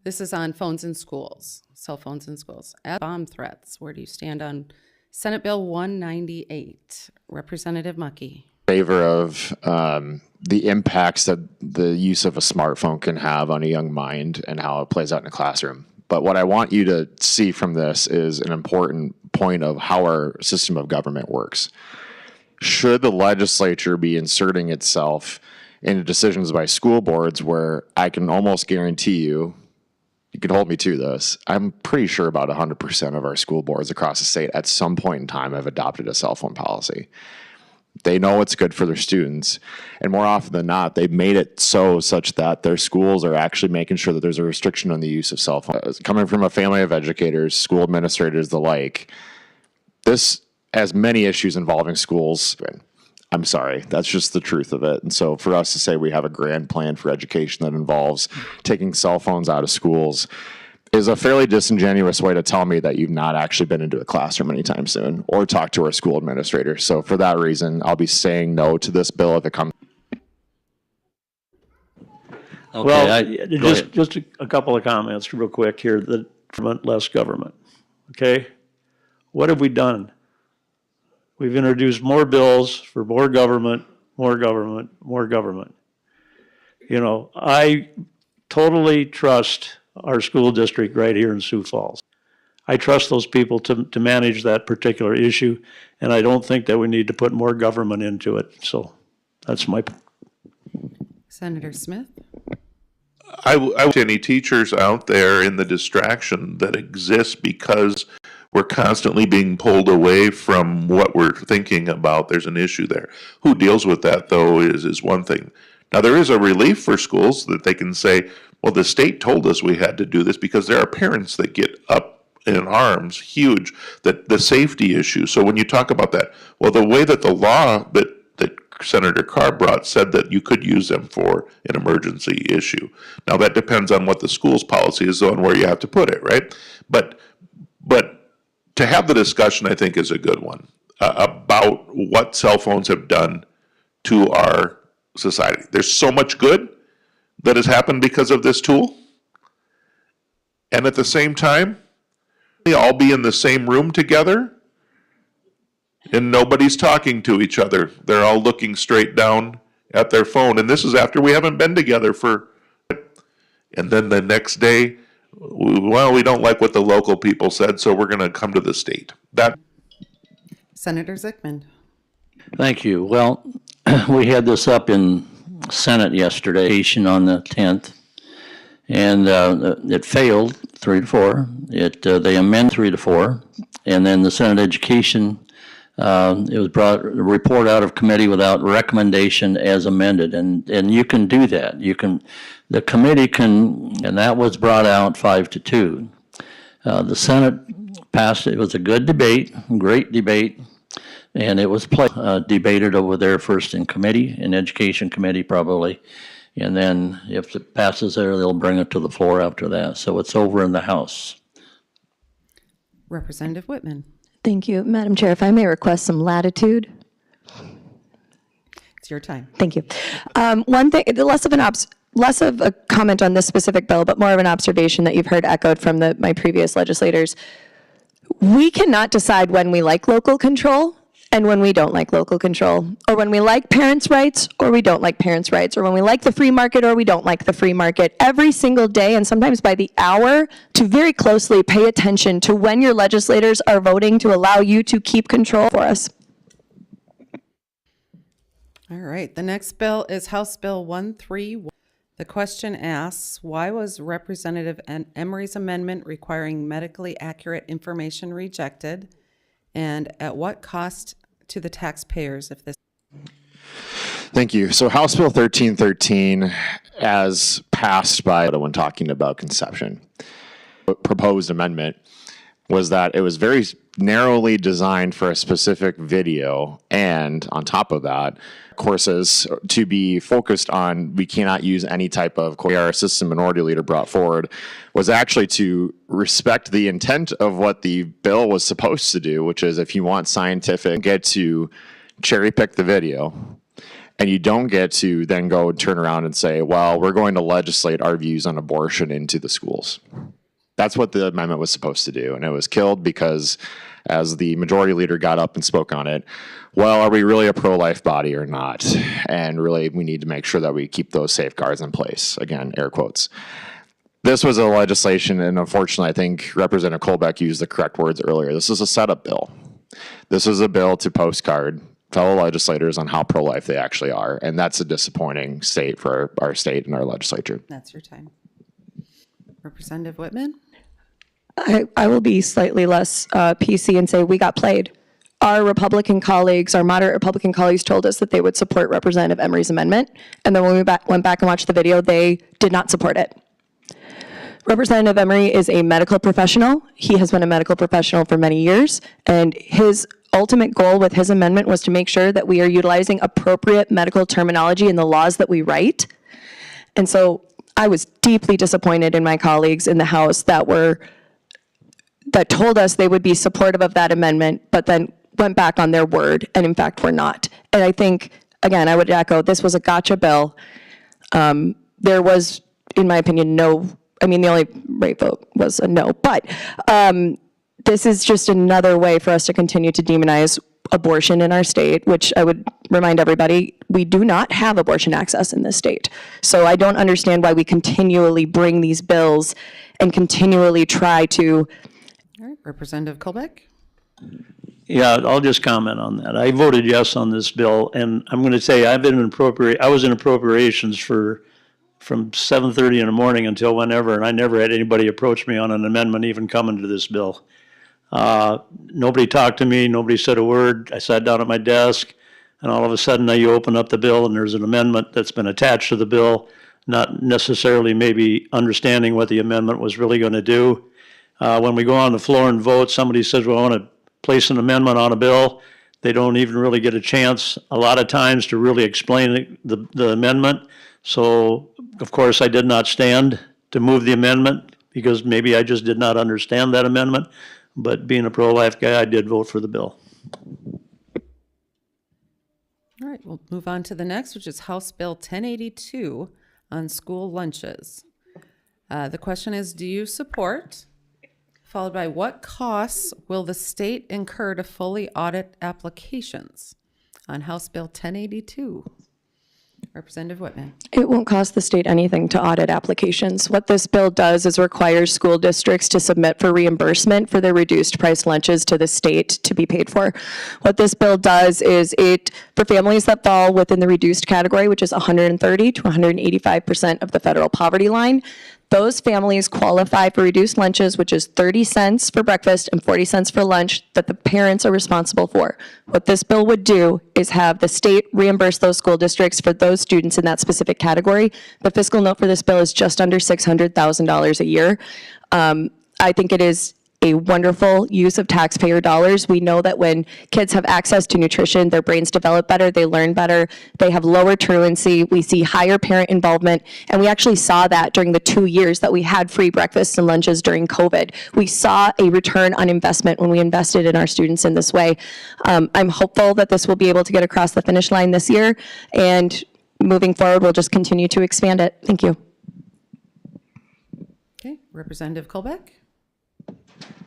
This is on phones in schools, cell phones in schools. Bomb threats, where do you stand on Senate Bill 198? Representative Mucky. Favor of the impacts that the use of a smartphone can have on a young mind and how it plays out in a classroom. But what I want you to see from this is an important point of how our system of government works. Should the legislature be inserting itself into decisions by school boards where I can almost guarantee you can hold me to this, I'm pretty sure about 100% of our school boards across the state at some point in time have adopted a cell phone policy. They know it's good for their students, and more often than not, they've made it such that their schools are actually making sure that there's a restriction on the use of cell phones. Coming from a family of educators, school administrators, the like, this has many issues involving schools. I'm sorry, that's just the truth of it. And so for us to say we have a grand plan for education that involves taking cell phones out of schools is a fairly disingenuous way to tell me that you've not actually been into a classroom anytime soon or talked to our school administrator. So for that reason, I'll be saying no to this bill if it comes. Okay, Well, just a couple of comments real quick here. The government, less government, okay? What have we done? We've introduced more bills for more government, more government, more government. You know, I totally trust our school district right here in Sioux Falls. I trust those people to manage that particular issue, and I don't think that we need to put more government into it. So that's my. Senator Smith? I wish any teachers out there in the distraction that exists because we're constantly being pulled away from what we're thinking about. There's an issue there. Who deals with that, though, is one thing. Now, there is a relief for schools that they can say, well, the state told us we had to do this, because there are parents that get up in arms, huge, that the safety issue. So when you talk about that, well, the way that the law that Senator Carr brought said that you could use them for an emergency issue. Now, that depends on what the school's policy is and where you have to put it, right? But to have the discussion, I think, is a good one about what cell phones have done to our society. There's so much good that has happened because of this tool. And at the same time, they all be in the same room together and nobody's talking to each other. They're all looking straight down at their phone. And this is after we haven't been together and then the next day, well, we don't like what the local people said, so we're going to come to the state. Senator Zickman? Thank you. Well, we had this up in Senate yesterday on the 10th, and it failed 3-4. They amended 3-4, and then the Senate Education, it was brought a report out of committee without recommendation as amended, and you can do that. The committee can, and that was brought out 5-2. The Senate passed it. It was a good debate, great debate. And it was debated over there first in committee, in Education Committee probably. And then if it passes there, they'll bring it to the floor after that. So it's over in the House. Representative Whitman? Thank you. Madam Chair, if I may request some latitude. It's your time. Thank you. One thing, less of a comment on this specific bill, but more of an observation that you've heard echoed from my previous legislators. We cannot decide when we like local control and when we don't like local control, or when we like parents' rights or we don't like parents' rights, or when we like the free market or we don't like the free market, every single day and sometimes by the hour, to very closely pay attention to when your legislators are voting to allow you to keep control for us. All right, the next bill is House Bill 131. The question asks, why was Representative Emery's amendment requiring medically accurate information rejected? And at what cost to the taxpayers if this? Thank you. So House Bill 1313, as passed by when talking about conception, proposed amendment was that it was very narrowly designed for a specific video, and on top of that, courses to be focused on, we cannot use any type of, our assistant minority leader brought forward, was actually to respect the intent of what the bill was supposed to do, which is if you want scientific, get to cherry pick the video, and you don't get to then go and turn around and say, well, we're going to legislate our views on abortion into the schools. That's what the amendment was supposed to do, and it was killed because as the majority leader got up and spoke on it, well, are we really a pro-life body or not? And really, we need to make sure that we keep those safeguards in place. Again, air quotes. This was a legislation, and unfortunately, I think Representative Colbeck used the correct words earlier. This is a setup bill. This is a bill to postcard fellow legislators on how pro-life they actually are, and that's a disappointing state for our state and our legislature. That's your time. Representative Whitman? I will be slightly less PC and say we got played. Our Republican colleagues, our moderate Republican colleagues told us that they would support Representative Emery's amendment. And then when we went back and watched the video, they did not support it. Representative Emery is a medical professional. He has been a medical professional for many years. And his ultimate goal with his amendment was to make sure that we are utilizing appropriate medical terminology in the laws that we write. And so I was deeply disappointed in my colleagues in the House that told us they would be supportive of that amendment, but then went back on their word and in fact were not. And I think, again, I would echo, this was a gotcha bill. There was, in my opinion, the only right vote was a no, but this is just another way for us to continue to demonize abortion in our state, which I would remind everybody, we do not have abortion access in this state. So I don't understand why we continually bring these bills and continually try to. All right, Representative Colbeck. Yeah, I'll just comment on that. I voted yes on this bill, and I'm going to say I was in appropriations from 7:30 in the morning until whenever, and I never had anybody approach me on an amendment even coming to this bill. Nobody talked to me, nobody said a word. I sat down at my desk, and all of a sudden now you open up the bill and there's an amendment that's been attached to the bill, not necessarily maybe understanding what the amendment was really going to do. When we go on the floor and vote, somebody says, well, I want to place an amendment on a bill. They don't even really get a chance a lot of times to really explain the amendment. So, of course, I did not stand to move the amendment because maybe I just did not understand that amendment. But being a pro-life guy, I did vote for the bill. All right, we'll move on to the next, which is House Bill 1082 on school lunches. The question is, do you support? Followed by, what costs will the state incur to fully audit applications on House Bill 1082? Representative Whitman. It won't cost the state anything to audit applications. What this bill does is requires school districts to submit for reimbursement for their reduced price lunches to the state to be paid for. What this bill does is for families that fall within the reduced category, which is 130 to 185% of the federal poverty line, those families qualify for reduced lunches, which is 30 cents for breakfast and 40 cents for lunch that the parents are responsible for. What this bill would do is have the state reimburse those school districts for those students in that specific category. The fiscal note for this bill is just under $600,000 a year. I think it is a wonderful use of taxpayer dollars. We know that when kids have access to nutrition, their brains develop better, they learn better, they have lower truancy, we see higher parent involvement, and we actually saw that during the 2 years that we had free breakfasts and lunches during COVID. We saw a return on investment when we invested in our students in this way. I'm hopeful that this will be able to get across the finish line this year, and moving forward, we'll just continue to expand it. Thank you. Okay, Representative Colbeck.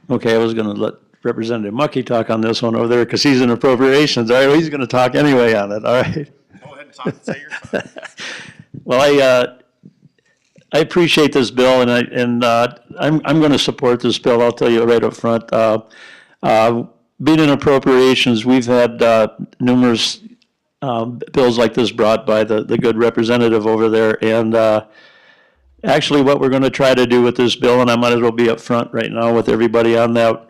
Okay, I was going to let Representative Mucky talk on this one over there because he's in appropriations. All right, well, he's going to talk anyway on it. All right. Go ahead and talk and say your side. Well, I appreciate this bill, and I'm going to support this bill. I'll tell you right up front. Being in appropriations, we've had numerous bills like this brought by the good representative over there, and actually, what we're going to try to do with this bill, and I might as well be up front right now with everybody on that,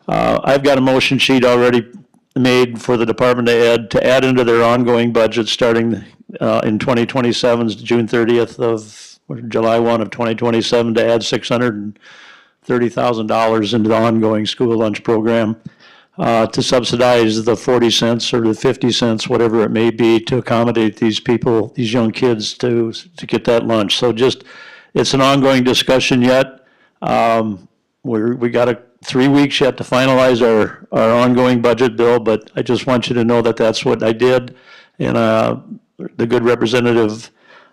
I've got a motion sheet already made for the Department of Ed to add into their ongoing budget starting in 2027's June 30th of July 1 of 2027 to add $630,000 into the ongoing school lunch program to subsidize the 40 cents or the 50 cents, whatever it may be, to accommodate these people, these young kids to get that lunch. So it's an ongoing discussion yet. We got 3 weeks yet to finalize our ongoing budget bill, but I just want you to know that that's what I did. And the good Representative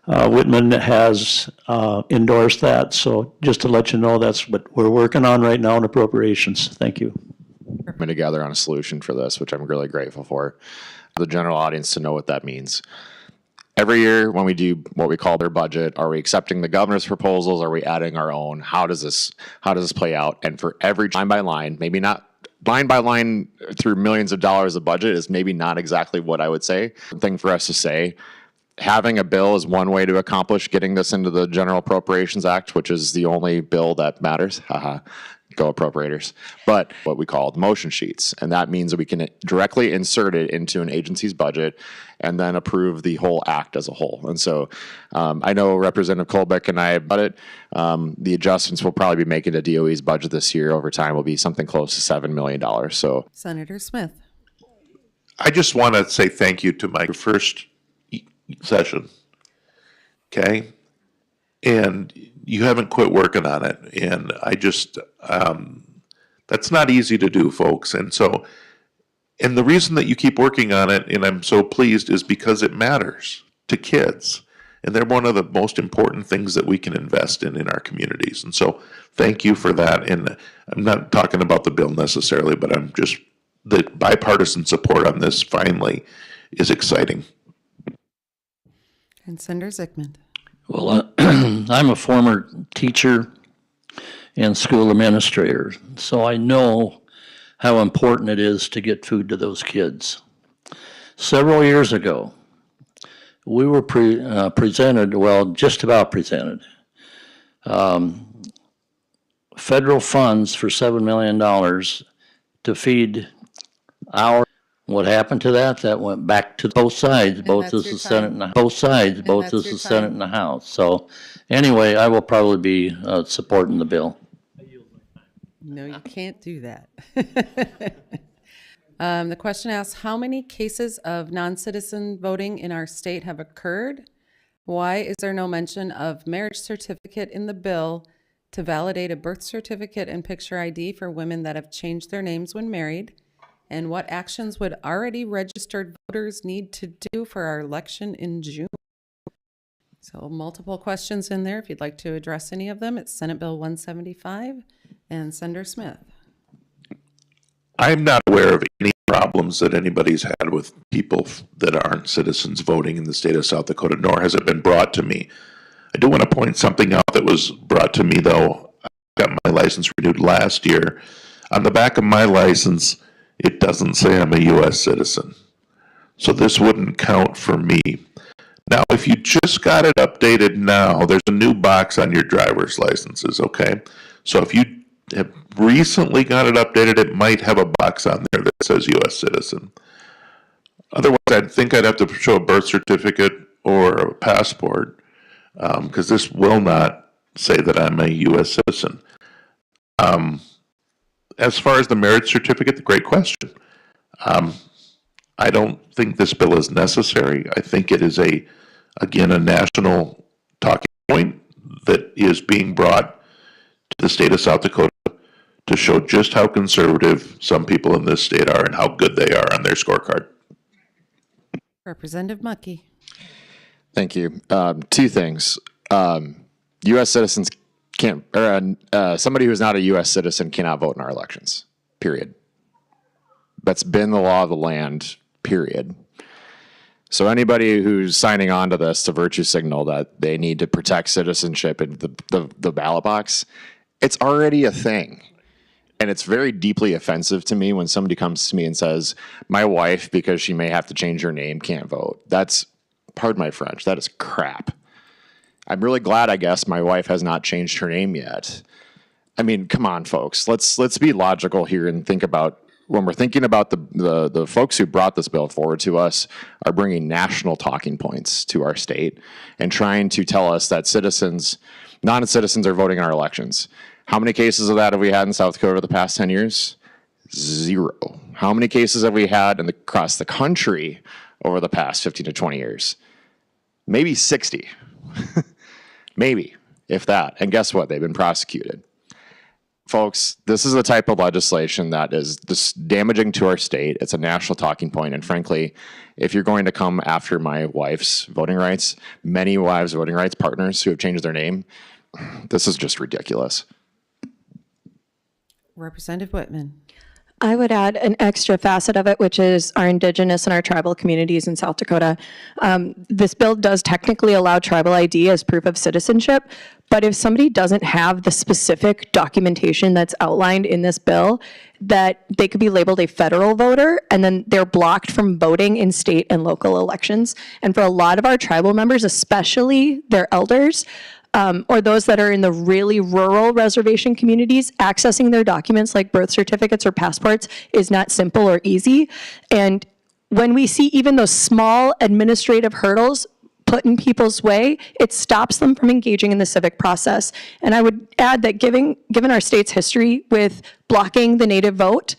Whitman has endorsed that. So just to let you know, that's what we're working on right now in appropriations. Thank you. Coming together on a solution for this, which I'm really grateful for the general audience to know what that means. Every year when we do what we call their budget, are we accepting the governor's proposals? Are we adding our own? How does this play out? And for every line by line, maybe not line by line through millions of dollars of budget is maybe not exactly what I would say. The thing for us to say, having a bill is one way to accomplish getting this into the General Appropriations Act, which is the only bill that matters. Haha. Go appropriators, but what we call the motion sheets. And that means that we can directly insert it into an agency's budget and then approve the whole act as a whole. And so I know Representative Colbeck and I about it. The adjustments we'll probably be making to DOE's budget this year over time will be something close to $7 million. So Senator Smith. I just want to say thank you to my first session. Okay? and you haven't quit working on it. And I just, that's not easy to do, folks. And so, and the reason that you keep working on it, and I'm so pleased, is because it matters to kids. And they're one of the most important things that we can invest in our communities. And so thank you for that. And I'm not talking about the bill necessarily, but I'm just, the bipartisan support on this finally is exciting. And Senator Zickman. Well, I'm a former teacher and school administrator, so I know how important it is to get food to those kids. Several years ago, we were presented, well, just about presented, federal funds for $7 million to feed our. What happened to that? That went back to both sides, both as the Senate and both sides, both as the Senate and the House. So anyway, I will probably be supporting the bill. No, you can't do that. The question asks, how many cases of non-citizen voting in our state have occurred? Why is there no mention of marriage certificate in the bill to validate a birth certificate and picture ID for women that have changed their names when married? And what actions would already registered voters need to do for our election in June? So multiple questions in there. If you'd like to address any of them, it's Senate Bill 175 and Senator Smith. I'm not aware of any problems that anybody's had with people that aren't citizens voting in the state of South Dakota, nor has it been brought to me. I do want to point something out that was brought to me, though. I got my license renewed last year. On the back of my license, it doesn't say I'm a U.S. citizen. So this wouldn't count for me. Now, if you just got it updated now, there's a new box on your driver's licenses, okay? So if you have recently got it updated, it might have a box on there that says U.S. citizen. Otherwise, I'd think I'd have to show a birth certificate or a passport, because this will not say that I'm a U.S. citizen. As far as the marriage certificate, great question. I don't think this bill is necessary. I think it is again, a national talking point that is being brought to the state of South Dakota to show just how conservative some people in this state are and how good they are on their scorecard. Representative Muckey. Thank you. Two things. U.S. citizens can't, or somebody who's not a U.S. citizen cannot vote in our elections, period. That's been the law of the land, period. So anybody who's signing on to this to virtue signal that they need to protect citizenship in the ballot box, it's already a thing. And it's very deeply offensive to me when somebody comes to me and says, my wife, because she may have to change her name, can't vote. That's, pardon my French, that is crap. I'm really glad, I guess, my wife has not changed her name yet. I mean, come on, folks. Let's be logical here and think about, when we're thinking about the folks who brought this bill forward to us are bringing national talking points to our state and trying to tell us that non-citizens are voting in our elections. How many cases of that have we had in South Dakota over the past 10 years? 0. How many cases have we had across the country over the past 15 to 20 years? Maybe 60. Maybe, if that. And guess what? They've been prosecuted. Folks, this is the type of legislation that is damaging to our state. It's a national talking point. And frankly, if you're going to come after my wife's voting rights, many wives' voting rights partners who have changed their name, this is just ridiculous. Representative Whitman. I would add an extra facet of it, which is our indigenous and our tribal communities in South Dakota. This bill does technically allow tribal ID as proof of citizenship, but if somebody doesn't have the specific documentation that's outlined in this bill, that they could be labeled a federal voter, and then they're blocked from voting in state and local elections. And for a lot of our tribal members, especially their elders, or those that are in the really rural reservation communities, accessing their documents like birth certificates or passports is not simple or easy. And when we see even those small administrative hurdles put in people's way, it stops them from engaging in the civic process. And I would add that given our state's history with blocking the native vote,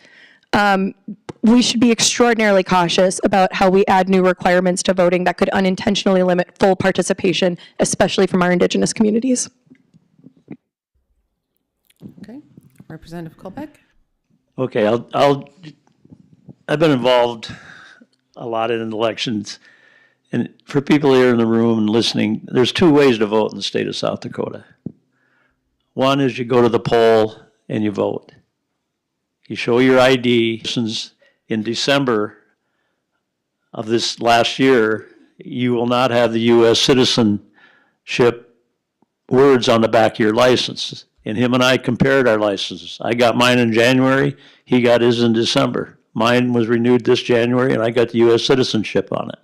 We should be extraordinarily cautious about how we add new requirements to voting that could unintentionally limit full participation, especially from our Indigenous communities. Okay, Representative Colbeck? Okay, I've been involved a lot in elections. And for people here in the room and listening, there's two ways to vote in the state of South Dakota. One is you go to the poll and you vote. You show your ID. In December of this last year, you will not have the U.S. citizenship words on the back of your license. And him and I compared our licenses. I got mine in January, he got his in December. Mine was renewed this January and I got the U.S. citizenship on it.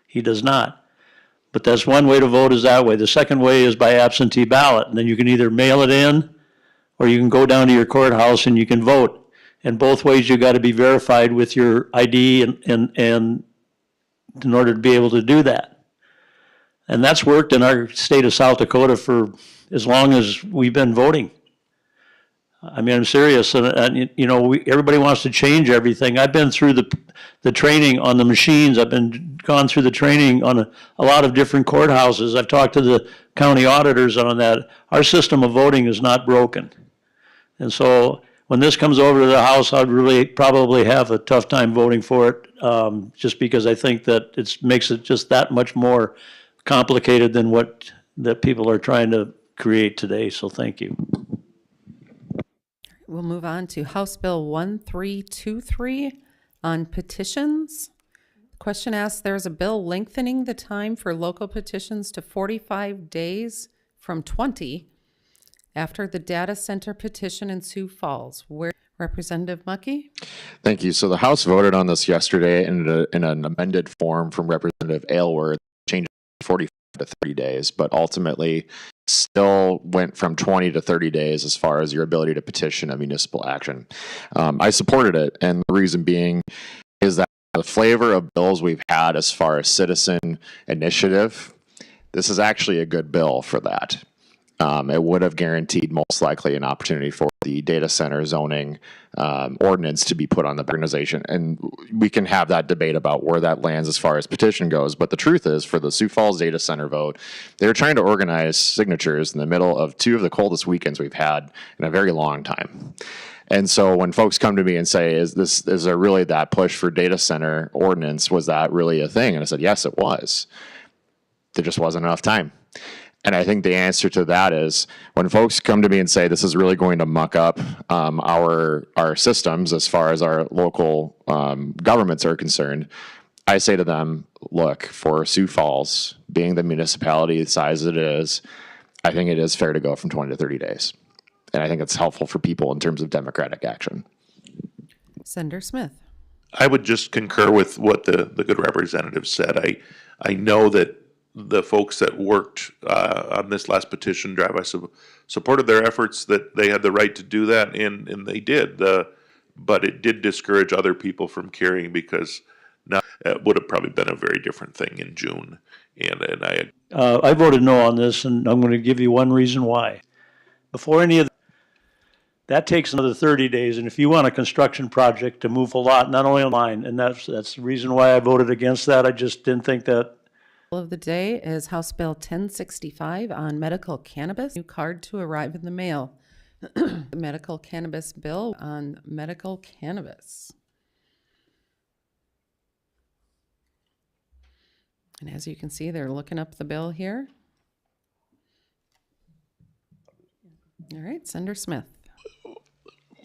He does not. But that's one way to vote, is that way. The second way is by absentee ballot. And then you can either mail it in or you can go down to your courthouse and you can vote. And both ways you got to be verified with your ID and in order to be able to do that. And that's worked in our state of South Dakota for as long as we've been voting. I mean, I'm serious, and you know, everybody wants to change everything. I've been through the training on the machines. I've gone through the training on a lot of different courthouses. I've talked to the county auditors on that. Our system of voting is not broken, and so when this comes over to the House, I'd really probably have a tough time voting for it, just because I think that it makes it just that much more complicated than what that people are trying to create today. So thank you. We'll move on to House Bill 1323 on petitions. Question asks, there's a bill lengthening the time for local petitions to 45 days from 20 after the data center petition in Sioux Falls. Where Representative Mucky? Thank you. So the House voted on this yesterday in an amended form from Representative Aylward, changing 45 to 30 days, but ultimately still went from 20 to 30 days as far as your ability to petition a municipal action. I supported it, and the reason being is that the flavor of bills we've had as far as citizen initiative, this is actually a good bill for that. It would have guaranteed most likely an opportunity for the data center zoning ordinance to be put on the organization. And we can have that debate about where that lands as far as petition goes. But the truth is, for the Sioux Falls data center vote, they were trying to organize signatures in the middle of two of the coldest weekends we've had in a very long time. And so when folks come to me and say, is there really that push for data center ordinance? Was that really a thing? And I said, yes, it was. There just wasn't enough time. And I think the answer to that is when folks come to me and say this is really going to muck up our systems as far as our local governments are concerned, I say to them, look, for Sioux Falls, being the municipality the size it is, I think it is fair to go from 20 to 30 days. And I think it's helpful for people in terms of democratic action. Senator Smith. I would just concur with what the good representative said. I know that the folks that worked on this last petition drive, I supported their efforts, that they had the right to do that, and they did. But it did discourage other people from carrying, because now it would have probably been a very different thing in June. And I voted no on this, and I'm going to give you one reason why. Before any of that takes another 30 days, and if you want a construction project to move a lot, not only on mine, and that's the reason why I voted against that. I just didn't think that. Of the day is House Bill 1065 on medical cannabis. New card to arrive in the mail. The medical cannabis bill on medical cannabis. And as you can see, they're looking up the bill here. All right, Senator Smith.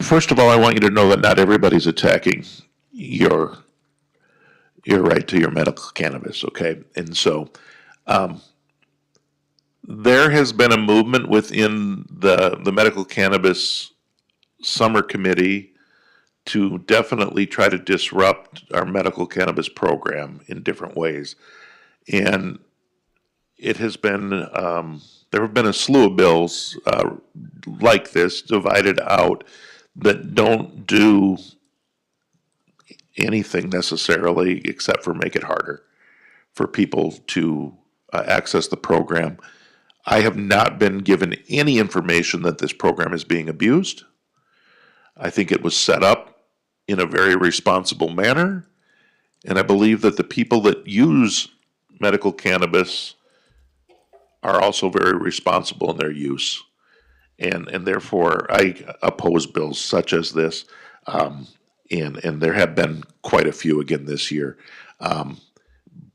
First of all, I want you to know that not everybody's attacking your right to your medical cannabis, okay? And so there has been a movement within the medical cannabis summer committee to definitely try to disrupt our medical cannabis program in different ways. And it has been, there have been a slew of bills like this divided out that don't do anything necessarily except for make it harder for people to access the program. I have not been given any information that this program is being abused. I think it was set up in a very responsible manner. And I believe that the people that use medical cannabis are also very responsible in their use. And therefore, I oppose bills such as this. And there have been quite a few again this year,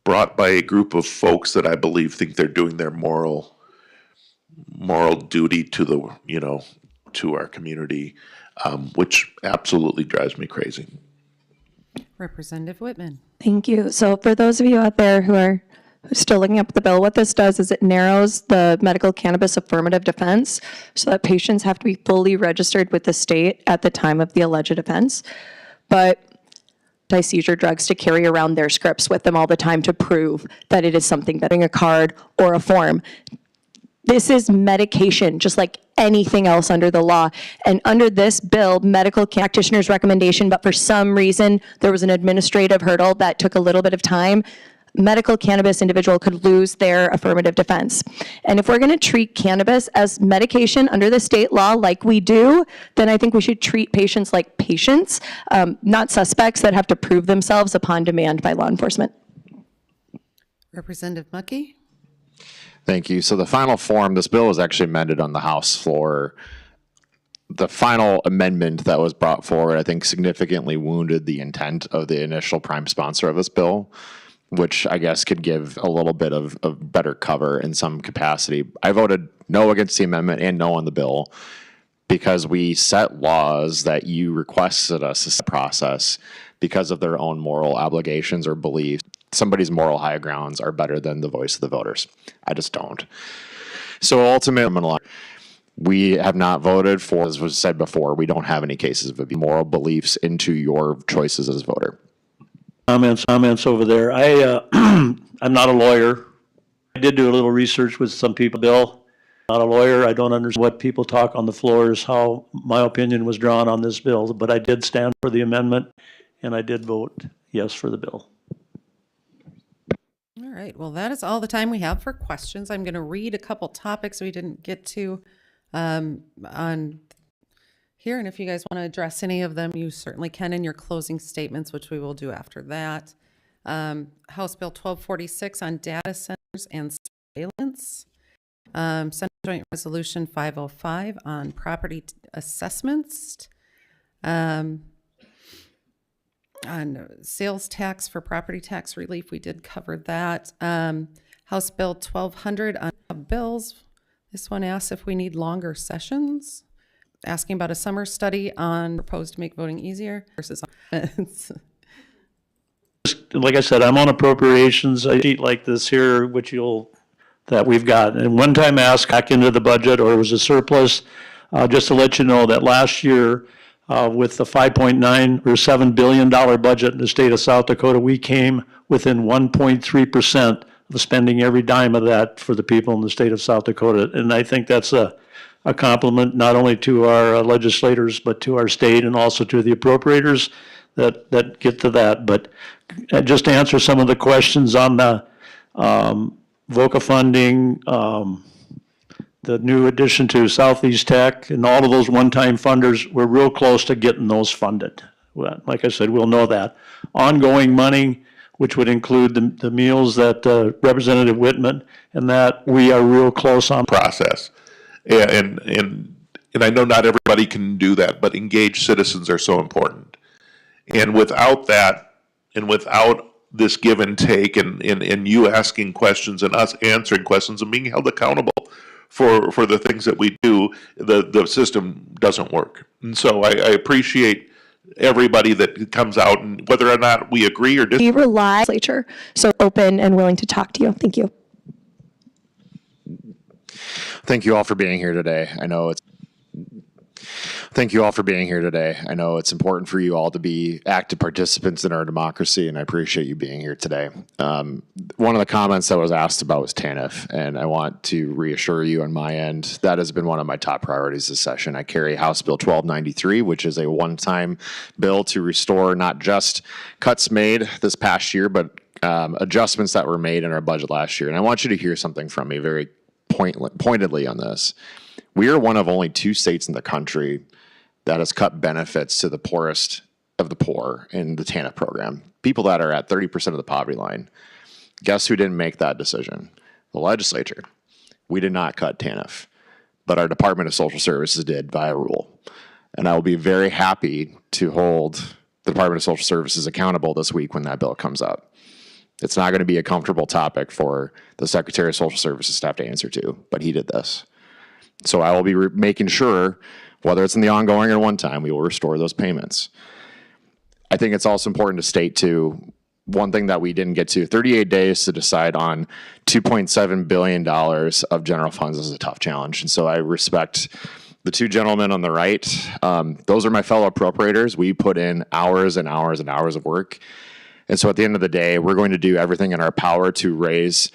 brought by a group of folks that I believe think they're doing their moral duty to the, to our community, which absolutely drives me crazy. Representative Whitman. Thank you. So for those of you out there who are still looking up the bill, what this does is it narrows the medical cannabis affirmative defense so that patients have to be fully registered with the state at the time of the alleged offense. But seizure drugs to carry around their scripts with them all the time to prove that it is something that a card or a form. This is medication, just like anything else under the law. And under this bill, medical practitioner's recommendation, but for some reason, there was an administrative hurdle that took a little bit of time, medical cannabis individual could lose their affirmative defense. And if we're going to treat cannabis as medication under the state law like we do, then I think we should treat patients like patients, not suspects that have to prove themselves upon demand by law enforcement. Representative Mucky. Thank you. So the final form, this bill was actually amended on the House floor. The final amendment that was brought forward, I think, significantly wounded the intent of the initial prime sponsor of this bill, which I guess could give a little bit of better cover in some capacity. I voted no against the amendment and no on the bill because we set laws that you requested us to process because of their own moral obligations or beliefs. Somebody's moral high grounds are better than the voice of the voters. I just don't. So ultimately, we have not voted for, as was said before, we don't have any cases of moral beliefs into your choices as a voter. Comments over there. I'm not a lawyer. I did do a little research with some people. Bill, not a lawyer. I don't understand what people talk on the floor is how my opinion was drawn on this bill, but I did stand for the amendment and I did vote yes for the bill. All right, well, that is all the time we have for questions. I'm going to read a couple topics we didn't get to on here, and if you guys want to address any of them, you certainly can in your closing statements, which we will do after that. House Bill 1246 on data centers and surveillance. Senate Joint Resolution 505 on property assessments. On sales tax for property tax relief, we did cover that. House Bill 1200 on bills. This one asks if we need longer sessions. Asking about a summer study on proposed to make voting easier versus. Like I said, I'm on appropriations. I sheet like this here, that we've got. And one time asked back into the budget or it was a surplus, just to let you know that last year, with the 5.9 or $7 billion budget in the state of South Dakota, we came within 1.3% of spending every dime of that for the people in the state of South Dakota. And I think that's a compliment not only to our legislators, but to our state and also to the appropriators that get to that. But just to answer some of the questions on the VOCA funding, the new addition to Southeast Tech and all of those one-time funders, we're real close to getting those funded. Well, like I said, we'll know that. Ongoing money, which would include the meals that Representative Whitman, and that we are real close on. Process. And I know not everybody can do that, but engaged citizens are so important. And without that, and without this give and take, and you asking questions and us answering questions and being held accountable for the things that we do, the system doesn't work. And so I appreciate everybody that comes out, and whether or not we agree or disagree. We rely on the legislature, so open and willing to talk to you. Thank you. Thank you all for being here today. I know it's important for you all to be active participants in our democracy, and I appreciate you being here today. One of the comments that was asked about was TANF, and I want to reassure you on my end, that has been one of my top priorities this session. I carry House Bill 1293, which is a one-time bill to restore not just cuts made this past year, but adjustments that were made in our budget last year. And I want you to hear something from me very pointedly on this. We are one of only 2 states in the country that has cut benefits to the poorest of the poor in the TANF program, people that are at 30% of the poverty line. Guess who didn't make that decision? The legislature. We did not cut TANF, but our Department of Social Services did via rule. And I will be very happy to hold the Department of Social Services accountable this week when that bill comes up. It's not going to be a comfortable topic for the Secretary of Social Services to have to answer to, but he did this. So I will be making sure, whether it's in the ongoing or one time, we will restore those payments. I think it's also important to state, too, one thing that we didn't get to, 38 days to decide on $2.7 billion of general funds is a tough challenge. And so I respect the two gentlemen on the right. Those are my fellow appropriators. We put in hours and hours and hours of work. And so at the end of the day, we're going to do everything in our power to raise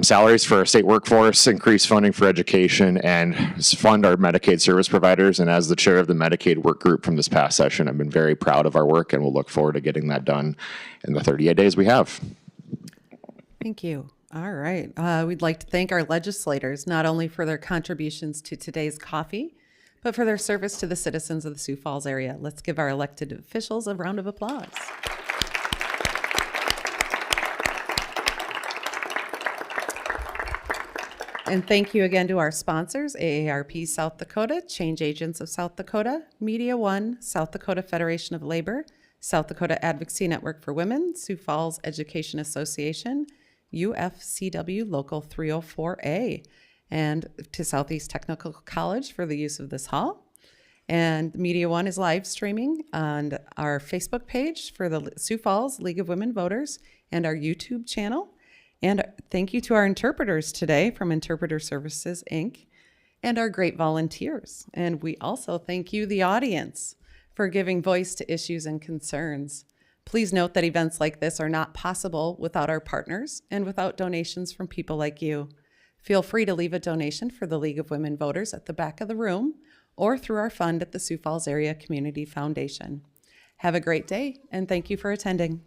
salaries for our state workforce, increase funding for education, and fund our Medicaid service providers. And as the chair of the Medicaid work group from this past session, I've been very proud of our work, and we'll look forward to getting that done in the 38 days we have. Thank you. All right. We'd like to thank our legislators, not only for their contributions to today's coffee, but for their service to the citizens of the Sioux Falls area. Let's give our elected officials a round of applause. And thank you again to our sponsors, AARP South Dakota, Change Agents of South Dakota, Media One, South Dakota Federation of Labor, South Dakota Advocacy Network for Women, Sioux Falls Education Association, UFCW Local 304A, and to Southeast Technical College for the use of this hall. And Media One is live streaming on our Facebook page for the Sioux Falls League of Women Voters and our YouTube channel. And thank you to our interpreters today from Interpreter Services, Inc., and our great volunteers. And we also thank you, the audience, for giving voice to issues and concerns. Please note that events like this are not possible without our partners and without donations from people like you. Feel free to leave a donation for the League of Women Voters at the back of the room or through our fund at the Sioux Falls Area Community Foundation. Have a great day, and thank you for attending.